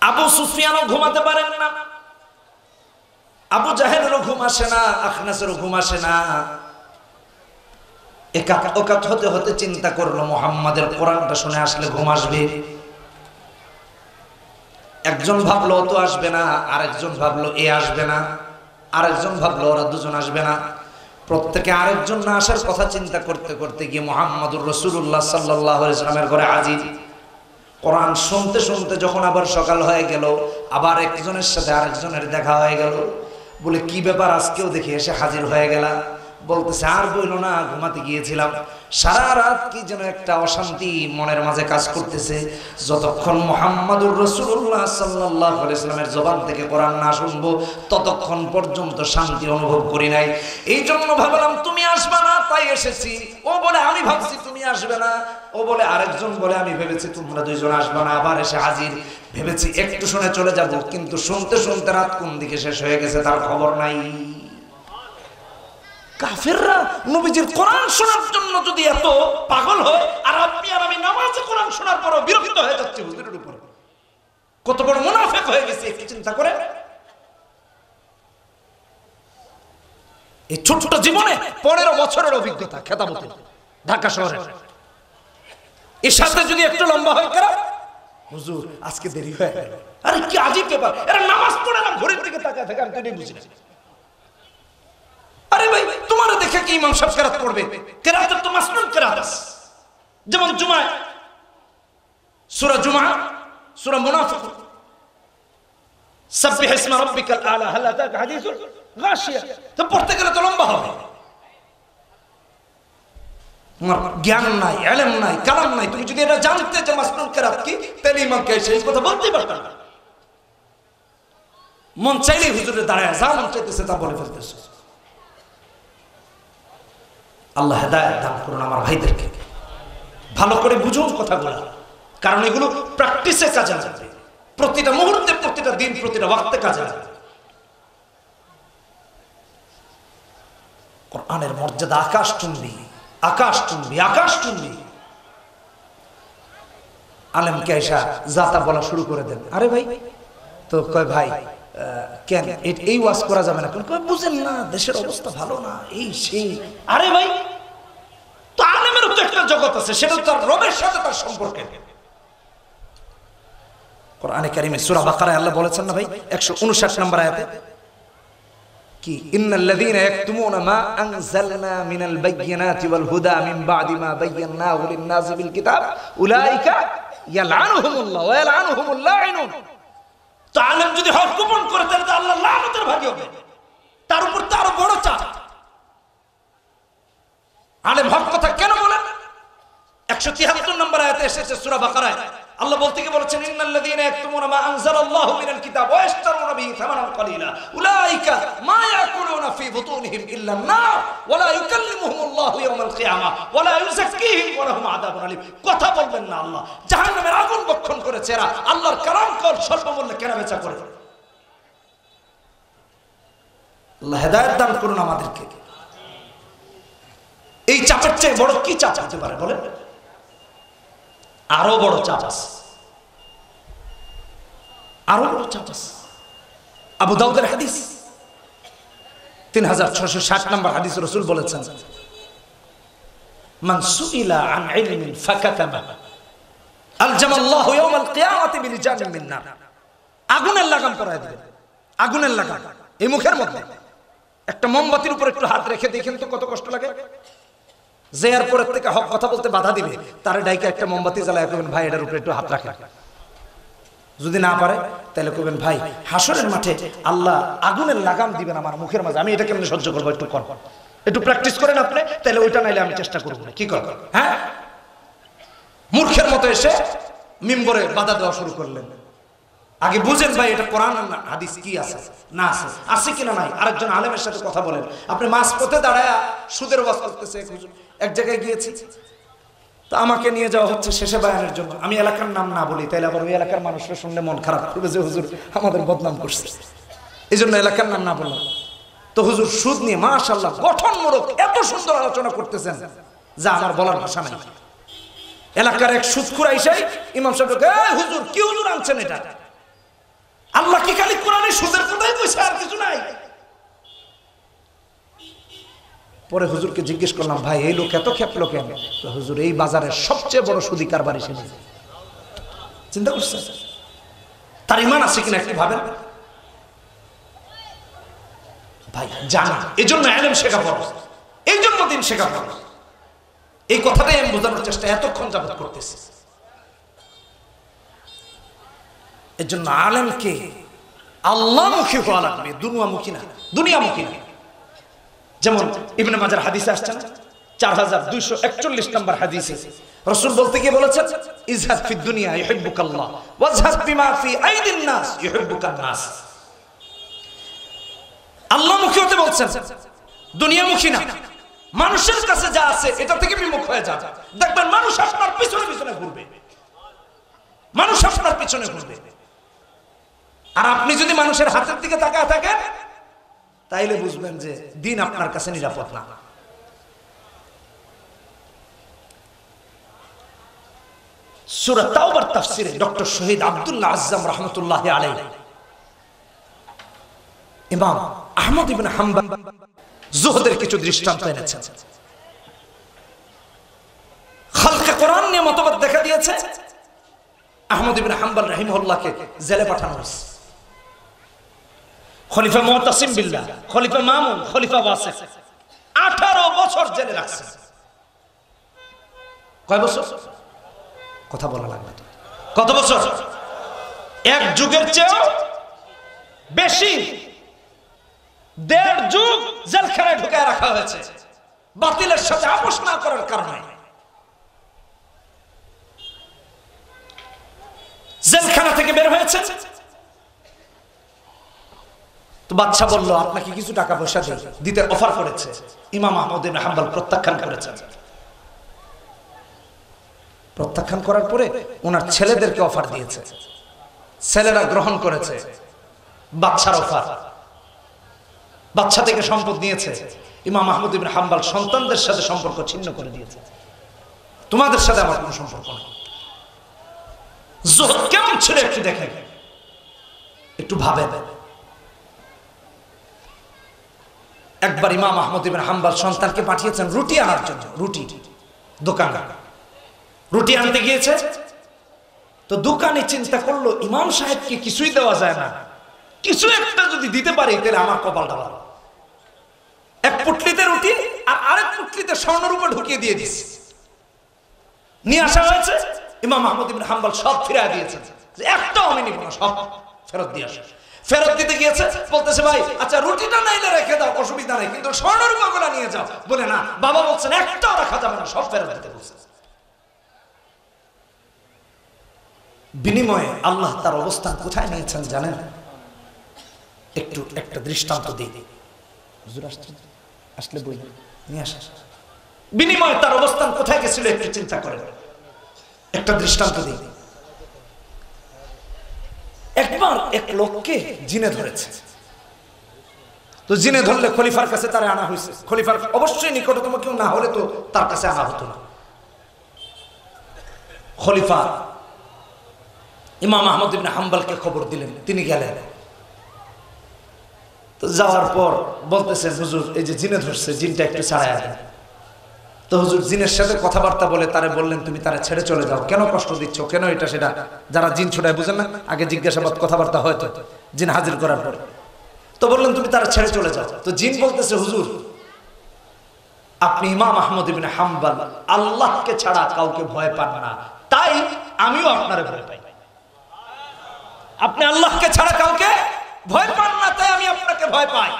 A: আবু সুফিয়ানও ঘুমাতে পারেন না, আবু জাহেলেরও ঘুম আসে না, আখনাসেরও ঘুম আসে না। একাত হতে হতে চিন্তা করলো মুহাম্মাদের কোরআনটা শুনে আসলে ঘুম আসবে। একজন ভাবলো তো আসবে না, আরেকজন ভাবলো এ আসবে না, আরেকজন ভাবলো ওরা দুজন আসবে না। প্রত্যেকে আরেকজন না আসার কথা চিন্তা করতে করতে গিয়ে মুহাম্মদুর রাসূলুল্লাহ সাল্লাল্লাহু আলাইহি ওয়াসাল্লামের ঘরে হাজির। কোরআন শুনতে শুনতে যখন আবার সকাল হয়ে গেল, আবার একজনের সাথে আরেকজনের দেখা হয়ে গেল। বলে কি ব্যাপার আজকেও দেখি এসে হাজির হয়ে গেলা? বলতেছে আর বইলো না, ঘুমাতে গিয়েছিলাম, সারা রাত কি যেন একটা অশান্তি মনের মাঝে কাজ করতেছে। যতক্ষণ মুহাম্মাদুর রাসূলুল্লাহ সাল্লাল্লাহু আলাইহি ওয়াসাল্লামের জবান থেকে কোরআন না শুনবো ততক্ষণ পর্যন্ত শান্তি অনুভব করি নাই। এই জন্য ভাবলাম তুমি আসবে না, তাই এসেছি। ও বলে আমি ভাবছি তুমি আসবে না, ও বলে আরেকজন বলে আমি ভেবেছি তোমরা দুইজন আসবে না। আবার এসে হাজির, ভেবেছি একটু শুনে চলে যাব, কিন্তু শুনতে শুনতে রাত কোন দিকে শেষ হয়ে গেছে তার খবর নাই। কাফেররা নবীজির কোরআন শোনার জন্য যদি এত পাগল হয়, আর আপনি আর আমি নামাজে কোরআন শোনার পরও বিরক্ত হয়ে যাচ্ছি হুজুরের উপর, কত বড় মুনাফিক হয়ে গেছে একটু চিন্তা করে। এই ছোট্ট জীবনে 15 বছরের অভিজ্ঞতা, খেতাবতে ঢাকা শহরে। এর সাথে যদি একটু লম্বা হয় কেন হুজুর আজকে দেরি হয়ে গেল। আরে কি আজীব ব্যাপার, এরা নামাজ পড়ে না, ঘড়ির দিকে তাকায় থাকে, আমি তো এটাই বুঝি না। আরে ভাই তোমার দেখে কি ইমাম সাহেব কেরাত পড়বে? কেরাতের তো মাসনুন কেরাত আছে। যেমন জুমায় সূরা জুমা, সূরা মুনাফিকুন, সাব্বিহ ইসমা রাব্বিকাল আলা, হাল আতাকা হাদিসুল গাশিয়া, তো পড়তে গেলে তো লম্বা হবে। তোমার জ্ঞান নাই, ইলম নাই, কালাম নাই, তুমি যদি এটা জানতে যে মাসনুন কেরাত কি, তাহলে ইমামকে সেই কথা বলতেই পারতা না। মন চাইলেই হুজুরের দাঁড়ায় যা মন চাইতেছে তা বলে ফেলতেছে। আল্লাহ হেদায়েত দান করুন আমার ভাইদেরকে। ভালো করে বুঝুন কথাগুলো, কারণ এগুলো প্র্যাকটিসে কাজে লাগবে। প্রতিটা মুহূর্তে, প্রতিটা দিন, প্রতিটা ওয়াক্তে কাজে লাগে। কোরআনের মর্যাদা আকাশ চুম্বি, আকাশ চুম্বি, আকাশ চুম্বি। আলেমকে এসা যাতা বলা শুরু করে দেন। আরে ভাই, তো কয় ভাই কেন এই ওয়াজ করা যাবে না? কয় বুঝেন না, দেশের অবস্থা ভালো না, এই সেই। আরে ভাই, তো আলেমের তো একটা জগৎ আছে, সেটা তার রবের সাথে তার সম্পর্কে। কোরআনে কারিমে সূরা বাকারায় আল্লাহ বলেছেন না ভাই, 159 নম্বর আয়াতে কি, ইন্নাল্লাযীনা ইয়াকতুমুনা মা আনজালনা মিনাল বায়্যিনাতি ওয়াল হুদা মিন বা'দি মা বায়্যানাহু লিন-নাসি বিল কিতাব উলাইকা ইয়ালআনুহুমুল্লাহ ওয়া ইয়ালআনুহুমুল লাঈনুন। তো আলেম যদি হক গোপন করে তাহলে তো আল্লাহ লানতের ভাগী হবে, তার উপর তার বড় চাপ। আলেম হক কথা কেন বলেন? 173 নম্বর আয়াতে এসেছে সূরা বাকারায় আল্লাহ বলতে গিয়ে বলেছেন, ইন্নাল্লাযীনা ইয়াকতুমুনা মা আনজালাল্লাহু মিনাল কিতাব ওয়া ইয়াশতারুনা বিহি থামানান কালীলা উলাইকা মা ইয়াকুলুনা ফি বুতুনিহিম ইল্লান নার ওয়া লা ইউকাল্লিমুহুমুল্লাহু ইয়াওমাল কিয়ামাহ ওয়া লা ইউযাক্কিহিম ওয়া লাহুম আযাবুন আলীম। কথা বলবেন না, আল্লাহ জাহান্নামের আগুন বক্ষণ করেছে এরা আল্লাহর কালাম কল স্বল্পমূল্যে কেনাবেচা করে। আল্লাহ হেদায়েত দান করুন আমাদেরকে। এই চাপের চেয়ে বড় কি চাপ হতে পারে বলেন? আরো বড় চাপ আছে, আরো বড় চাপ আছে। আবু দাউদের হাদিস 3660 নম্বর হাদিস, রাসূল বলেছেন, মান সুইলা আন ইলমিন ফাকাতামা আলজামাল্লাহু ইয়াওমাল কিয়ামাতি বিলিজানিন মিন নার। আগুনের লাগাম পরায় দিবেন, আগুনের লাগাম। এই মুখের মধ্যে একটা মোমবাতির উপর একটু হাত রেখে দেখেন তো কত কষ্ট লাগে। যে এরপরের থেকে হক কথা বলতে বাধা দিবে, তার ডাইকে একটা মোমবাতি জ্বালায় কবেন, ভাই এটার উপরে একটু হাত রাখেন। যদি না পারে তাহলে কবেন, ভাই হাসরের মাঠে আল্লাহ আগুনের লাগাম দিবেন আমার মুখের মাঝে, আমি এটা কেমনে সহ্য করবো, একটু কর, একটু প্র্যাকটিস করেন আপনি, তাহলে ওইটা নাইলে আমি চেষ্টা করবো। কি কর? হ্যাঁ, মূর্খের মতো এসে মিম্বরে বাধা দেওয়া শুরু করলেন। আগে বুঝেন ভাই এটা কোরআন না হাদিস কি আছে না আছে, আছে কিনা নাই। আরেকজন আলেমের সাথে কথা বলেন, আপনি মাঝ পথে দাঁড়ায় সুদের ওয়াজ করতেছে। এক জায়গায় গিয়েছি, তো আমাকে নিয়ে যাওয়া হচ্ছে শেষে বয়ানের জন্য। আমি এলাকার নাম না বলি, তাইলে আবার ওই এলাকার মানুষরা শুনলে মন খারাপ করবে যে হুজুর আমাদের বদনাম করছে, এই জন্য এলাকার নাম না বললাম। তো হুজুর সুদ নিয়ে মাশাআল্লাহ গঠনমূলক এত সুন্দর আলোচনা করতেছেন যা আমার বলার ভাষা নাই। এলাকার এক সুদখোর আইসাই ইমাম সাহেবকে, হুজুর কি হুজুর আনছেন এটা? আল্লাহ কি খালি কোরআনে সুদের কথাই কইছে আর কিছু নাই? পরে হুজুরকে জিজ্ঞেস করলাম, ভাই এই লোক এত খেপলো কেন? হুজুর এই বাজারের সবচেয়ে বড় সুদী কারবারি সে। চিন্তা করছে তার ঈমান আছে কিনা একটু ভাবেন ভাই। জানা এই জন্য ইলম শেখা ফরজ, এই জন্য দিন শেখা ফরজ। এই কথাটাই আমি বোঝানোর চেষ্টা এতক্ষণ যাবত করতেছি। এর জন্য আলেমকে আল্লাহমুখী হওয়া লাগবে, দুনিয়ামুখী না, দুনিয়ামুখী না। যেমন ইবনে মাজার হাদিসে আসছে না, 4241 নম্বর হাদিসে রাসূল বলতে গিয়ে বলেছেন, ইজহাদ ফিদ দুনিয়া ইউহিব্বুকাল্লাহ ওয়াজহাদ বিমা ফি আইদিন নাস ইউহিব্বুকান নাস। আল্লাহমুখী হতে বলছেন, দুনিয়ামুখী না। মানুষের কাছে যা আছে এটা থেকে বিমুখ হয়ে যান, দেখবেন মানুষ আপনার পিছনে পিছনে ঘুরবে, মানুষ আপনার পিছনে ঘুরবে। আর আপনি যদি মানুষের হাতের দিকে তাকায় থাকেন তাইলে বুঝবেন যে দিন আপনার কাছে নিরাপদ না। সূরা তাওবার তাফসিরে ডক্টর শহীদ আব্দুল্লাহ আযযাম রাহমাতুল্লাহি আলাইহি ইমাম আহমদ ইবনে হাম্বল যুহদের কিছু দৃষ্টান্ত এনেছেন। খালকে কোরআন নিয়ে মতবাদ দেখা দিয়েছে, আহমদ ইবনে হাম্বল রাহিমাহুল্লাহকে জেলে পাঠানো হয়েছে। খলিফা মুতাসিম বিল্লাহ, খলিফা মামুন, খলিফা ওয়াসিক 18 বছর জেলে রাখছে। কয় বছর? কথা বলা লাগবে। কত বছর? এক যুগের চেয়েও বেশি, 1.5 যুগ জেলখানায় ঢুকায় রাখা হয়েছে বাতিলের সাথে আপোষ না করার কারণে। জেলখানা থেকে বের হয়েছে তো বাদশা বলল, আপনাকে কিছু টাকা পয়সা দিতে অফার করেছে। ইমাম আহমদ ইবনে হাম্বল প্রত্যাখ্যান করেছেন। প্রত্যাখ্যান করার পরে ওনার ছেলেদেরকে অফার দিয়েছে, ছেলেরা গ্রহণ করেছে বাদশার অফার, বাদশা থেকে সম্পদ নিয়েছে। ইমাম আহমদ ইবনে হাম্বল সন্তানদের সাথে সম্পর্ক ছিন্ন করে দিয়েছে, তোমাদের সাথে আমার কোনো সম্পর্ক নেই। জোহদ কেমন ছিল একটু দেখেন, একটু ভাবেন। একবার ইমাম আহমদ ইবনে হাম্বল সন্তানকে পাঠিয়েছেন রুটি আনার জন্য, রুটি দোকানে রুটি আনতে গিয়েছে। তো দোকানে চিন্তা করলো ইমাম সাহেবকে কিছুই দেওয়া যায় না, কিছু একটা যদি দিতে পারি তাহলে আমার কপালটা ভালো। এক পুটলিতে রুটি আর আরেক পুটলিতে স্বর্ণরূপা ঢুকিয়ে দিয়ে দিস, নিয়ে আসা হয়েছে। ইমাম আহমদ ইবনে হাম্বল সব ফিরিয়ে দিয়েছেন, যে একটাও আমি নিব না, সব ফেরত দিয়ে আসে। ফেরত দিতে গিয়েছে, বলতেছে ভাই আচ্ছা রুটিটা নাইলে রেখে দাও, অসুবিধা নেই, কিন্তু স্বর্ণরূপাগুলো নিয়ে যাও। বলে না, বাবা বলছেন একটাও রাখা যাবে না, সব ফেরত দিতে বলছে। বিনিময়ে আল্লাহ তার অবস্থান কোথায় নিয়েছেন জানেন? একটু একটা দৃষ্টান্ত দিই, হুজুর আসলে বই নিয়ে আসা। বিনিময়ে তার অবস্থান কোথায় গেছিল একটু চিন্তা করেন, একটা দৃষ্টান্ত দিই। একবার এক লোককে জিনে ধরেছে, তো জিনে ধরলে খলিফার কাছে তারা আনা হয়েছে। খলিফার অবশ্যই নিকটতম কেউ না হলে তো তার কাছে আনা হতো না। খলিফা ইমাম আহমদ ইবনে হাম্বলকে খবর দিলেন, তিনি গেলেন। তো যাওয়ার পর বলতেছেন হুজুর এই যে জিনে ধরছে, জিনটা একটু ছাড়ায় দেন। তো হুজুর জিনের সাথে কথাবার্তা বলে তারে বললেন তুমি তারে ছেড়ে চলে যাও, কেন কষ্ট দিচ্ছ, কেন এটা সেটা। যারা জিন ছুটায় বুঝেন না, আগে জিজ্ঞাসাবাদ কথাবার্তা হয়তো জিন হাজির করার পরে। তো বললেন তুমি তারা ছেড়ে চলে যাও। তো জিন বলতেছে হুজুর আপনি ইমাম আহমদ ইবনে হাম্বল আল্লাহকে ছাড়া কাউকে ভয় পান না, তাই আমিও আপনারে ভয় পাই। আপনি আল্লাহকে ছাড়া কাউকে ভয় পান না, তাই আমি আপনাকে ভয় পাই,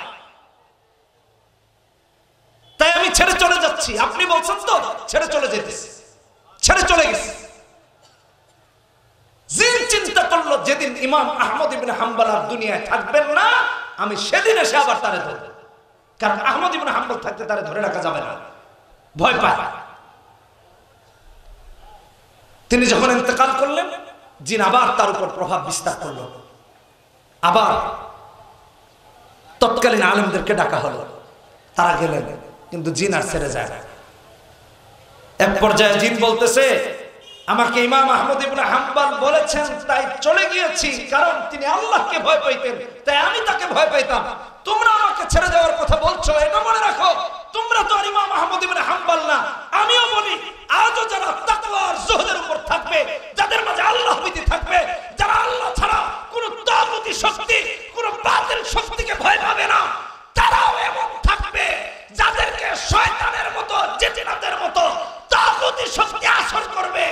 A: তাই আমি ছেড়ে চলে যাচ্ছি। আপনি বলছেন তো ছেড়ে চলে যেতেছি, ছেড়ে চলে গেছি। জিন চিন্তা করলো যেদিন ইমাম আহমদ ইবনে হাম্বল আর দুনিয়ায় থাকবেন না, আমি সেদিন এসে আবার তারে ধরব, কারণ আহমদ ইবনে হাম্বল থাকতে তারে ধরে রাখা যাবে না, ভয় পায়। তিনি যখন ইন্তেকাল করলেন, জিন আবার তার উপর প্রভাব বিস্তার করলো। আবার তৎকালীন আলেমদেরকে ডাকা হলো, তারা গেলেন, কিন্তু জিন আর ছেড়ে যায় না। এক পর্যায়ে জিন বলতেছে আমাকে ইমাম আহমদ ইবনে হাম্বল বলেছেন তাই চলে গিয়েছি, কারণ তিনি আল্লাহকে ভয় পাইতেন, তাই আমি তাকে ভয় পাইতাম। তোমরা আমাকে ছেড়ে যাওয়ার কথা বলছো, এটা মনে রাখো তোমরা তো আর ইমাম আহমদ ইবনে হাম্বল না। আমিও বলি আজও যারা তাকওয়া আর যুহদের উপর থাকবে, যাদের মাঝে আল্লাহ ভীতি থাকবে, যারা আল্লাহ ছাড়া কোনো তাগুতি শক্তি, কোনো বাতিল শক্তিকে ভয় পাবে না, তারাও এমন থাকবে যাদেরকে শয়তানের মতো, জিন্নাতের মতো তাগুতি শক্তি আসর করবে,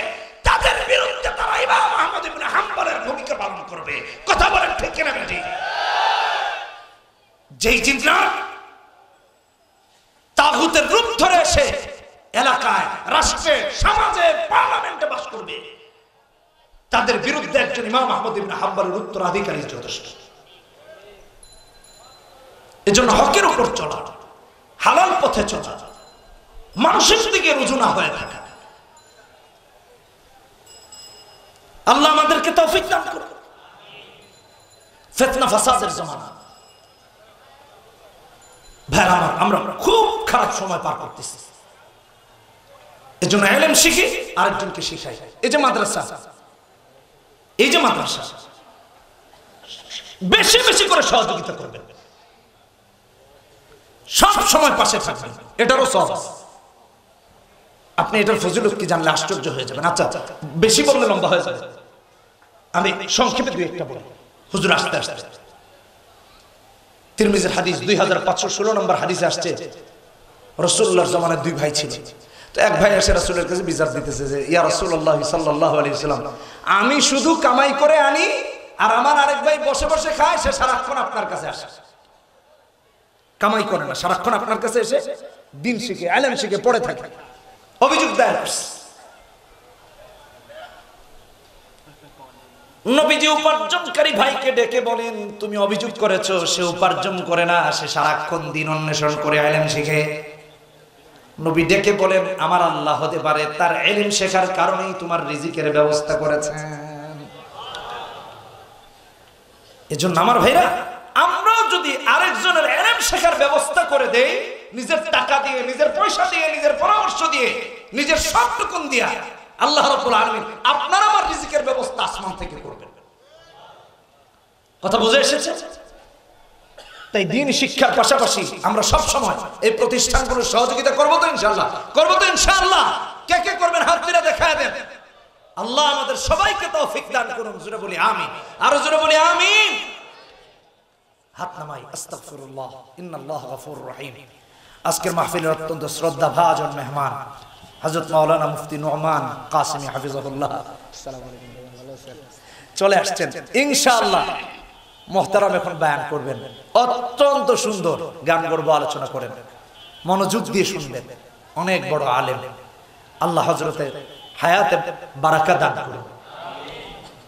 A: তাদের বিরুদ্ধে তারা ইমাম আহমদ ইবনে হাম্বলের ভূমিকা পালন করবে। কথা বলেন ঠিক কিনা বেটি? যেই জিন্না তাগুতের রূপ ধরে এসে এলাকায়, রাষ্ট্রে, সমাজে, পার্লামেন্টে বাস করবে, তাদের বিরুদ্ধে একজন ইমাম আহমদ ইবনে হাম্বলের উত্তরাধিকারী যথেষ্ট। এজন্য হকের উপর চলা, হালাল পথে চলা, মানুষের দিকে রুজু না হয়ে থাকা। আল্লাহ আমাদেরকে তৌফিক দান করুন। ফিতনা ফাসাদের জামানা, ভাইরা আমার, আমরা খুব খারাপ সময় পার করতেছি। এজন্য ইলম শিখি, আরেকজনকে শিখাই। এই যে মাদ্রাসা, এই যে মাদ্রাসা, বেশি বেশি করে সহযোগিতা করবেন, সব সময় পাশে থাকবেন, এটারও সওয়াব আছে। আপনি এটার ফজিলত কি জানলে আশ্চর্য হয়ে যাবেন। আচ্ছা বেশি বললে লম্বা হয়ে যাবে, আমি সংক্ষেপে দুই একটা বলি। হুজুর আসতে আসতে তিরমিজির হাদিস 2516 নম্বর হাদিসে আসছে, রাসূলুল্লাহর জামানায় দুই ভাই ছিল। তো এক ভাই এসে রাসূলের কাছে বিচার দিতেছে যে ইয়া রাসূলুল্লাহ সাল্লাল্লাহু আলাইহি ওয়াসাল্লাম, আমি শুধু কামাই করে আনি আর আমার আরেক ভাই বসে বসে খায়, সে সারাক্ষণ আপনার কাছে আসে, কামাই করে না, সারাক্ষণ আপনার কাছে এসে দিন শিখে, ইলম শিখে পড়ে থাকে। অভিযোগ দায়ের করছে। নবীজি উপার্জনকারী ভাইকে ডেকে বলেন তুমি অভিযোগ করেছো সে উপার্জন করে না, সে সারাক্ষণ দিন অন্বেষণ করে ইলম শিখে। নবী ডেকে বলেন আমার আল্লাহ হতে পারে তার ইলম শেখার কারণেই তোমার রিজিকের ব্যবস্থা করেছেন। এজন্য আমার ভাইরা, আমরাও যদি আরেকজনের ইলম শেখার ব্যবস্থা করে দেই, নিজের টাকা দিয়ে, নিজের পয়সা দিয়ে, নিজের পরামর্শ দিয়ে, নিজের সবটুকুন দিয়া, আল্লাহ রাব্বুল আলামিন আপনার আমার রিজিকের ব্যবস্থা আসমান থেকে করবেন। কথা বুঝে এসেছে? তাই দ্বীন শিক্ষার পাশাপাশি আমরা সব সময় এই প্রতিষ্ঠানগুলোর সহযোগিতা করবো তো ইনশাআল্লাহ, করবো তো ইনশাআল্লাহ। কে কে করবেন হাত তুলে দেখায় দেন। আল্লাহ আমাদের সবাইকে তৌফিক দান করুন। জোরে বলি আমিন, আরো জোরে বলি আমিন। হাত নামাই, আস্তাগফিরুল্লাহ, ইন্নাল্লাহ গফুরুর রহিম। আজকের মাহফিলের অত্যন্ত শ্রদ্ধাভাজন মেহমান হযরত মাওলানা মুফতি নোমান কাসেমি হাফিজাহুল্লাহ চলে আসছেন। ইনশাআল্লাহ মুহতারাম এখন বয়ান করবেন। অত্যন্ত সুন্দর গান গর্ব আলোচনা করেন, মনোযোগ দিয়ে শুনবেন। অনেক বড় আলেম, আল্লাহ হযরতের হায়াতে বারাকা দান করুন।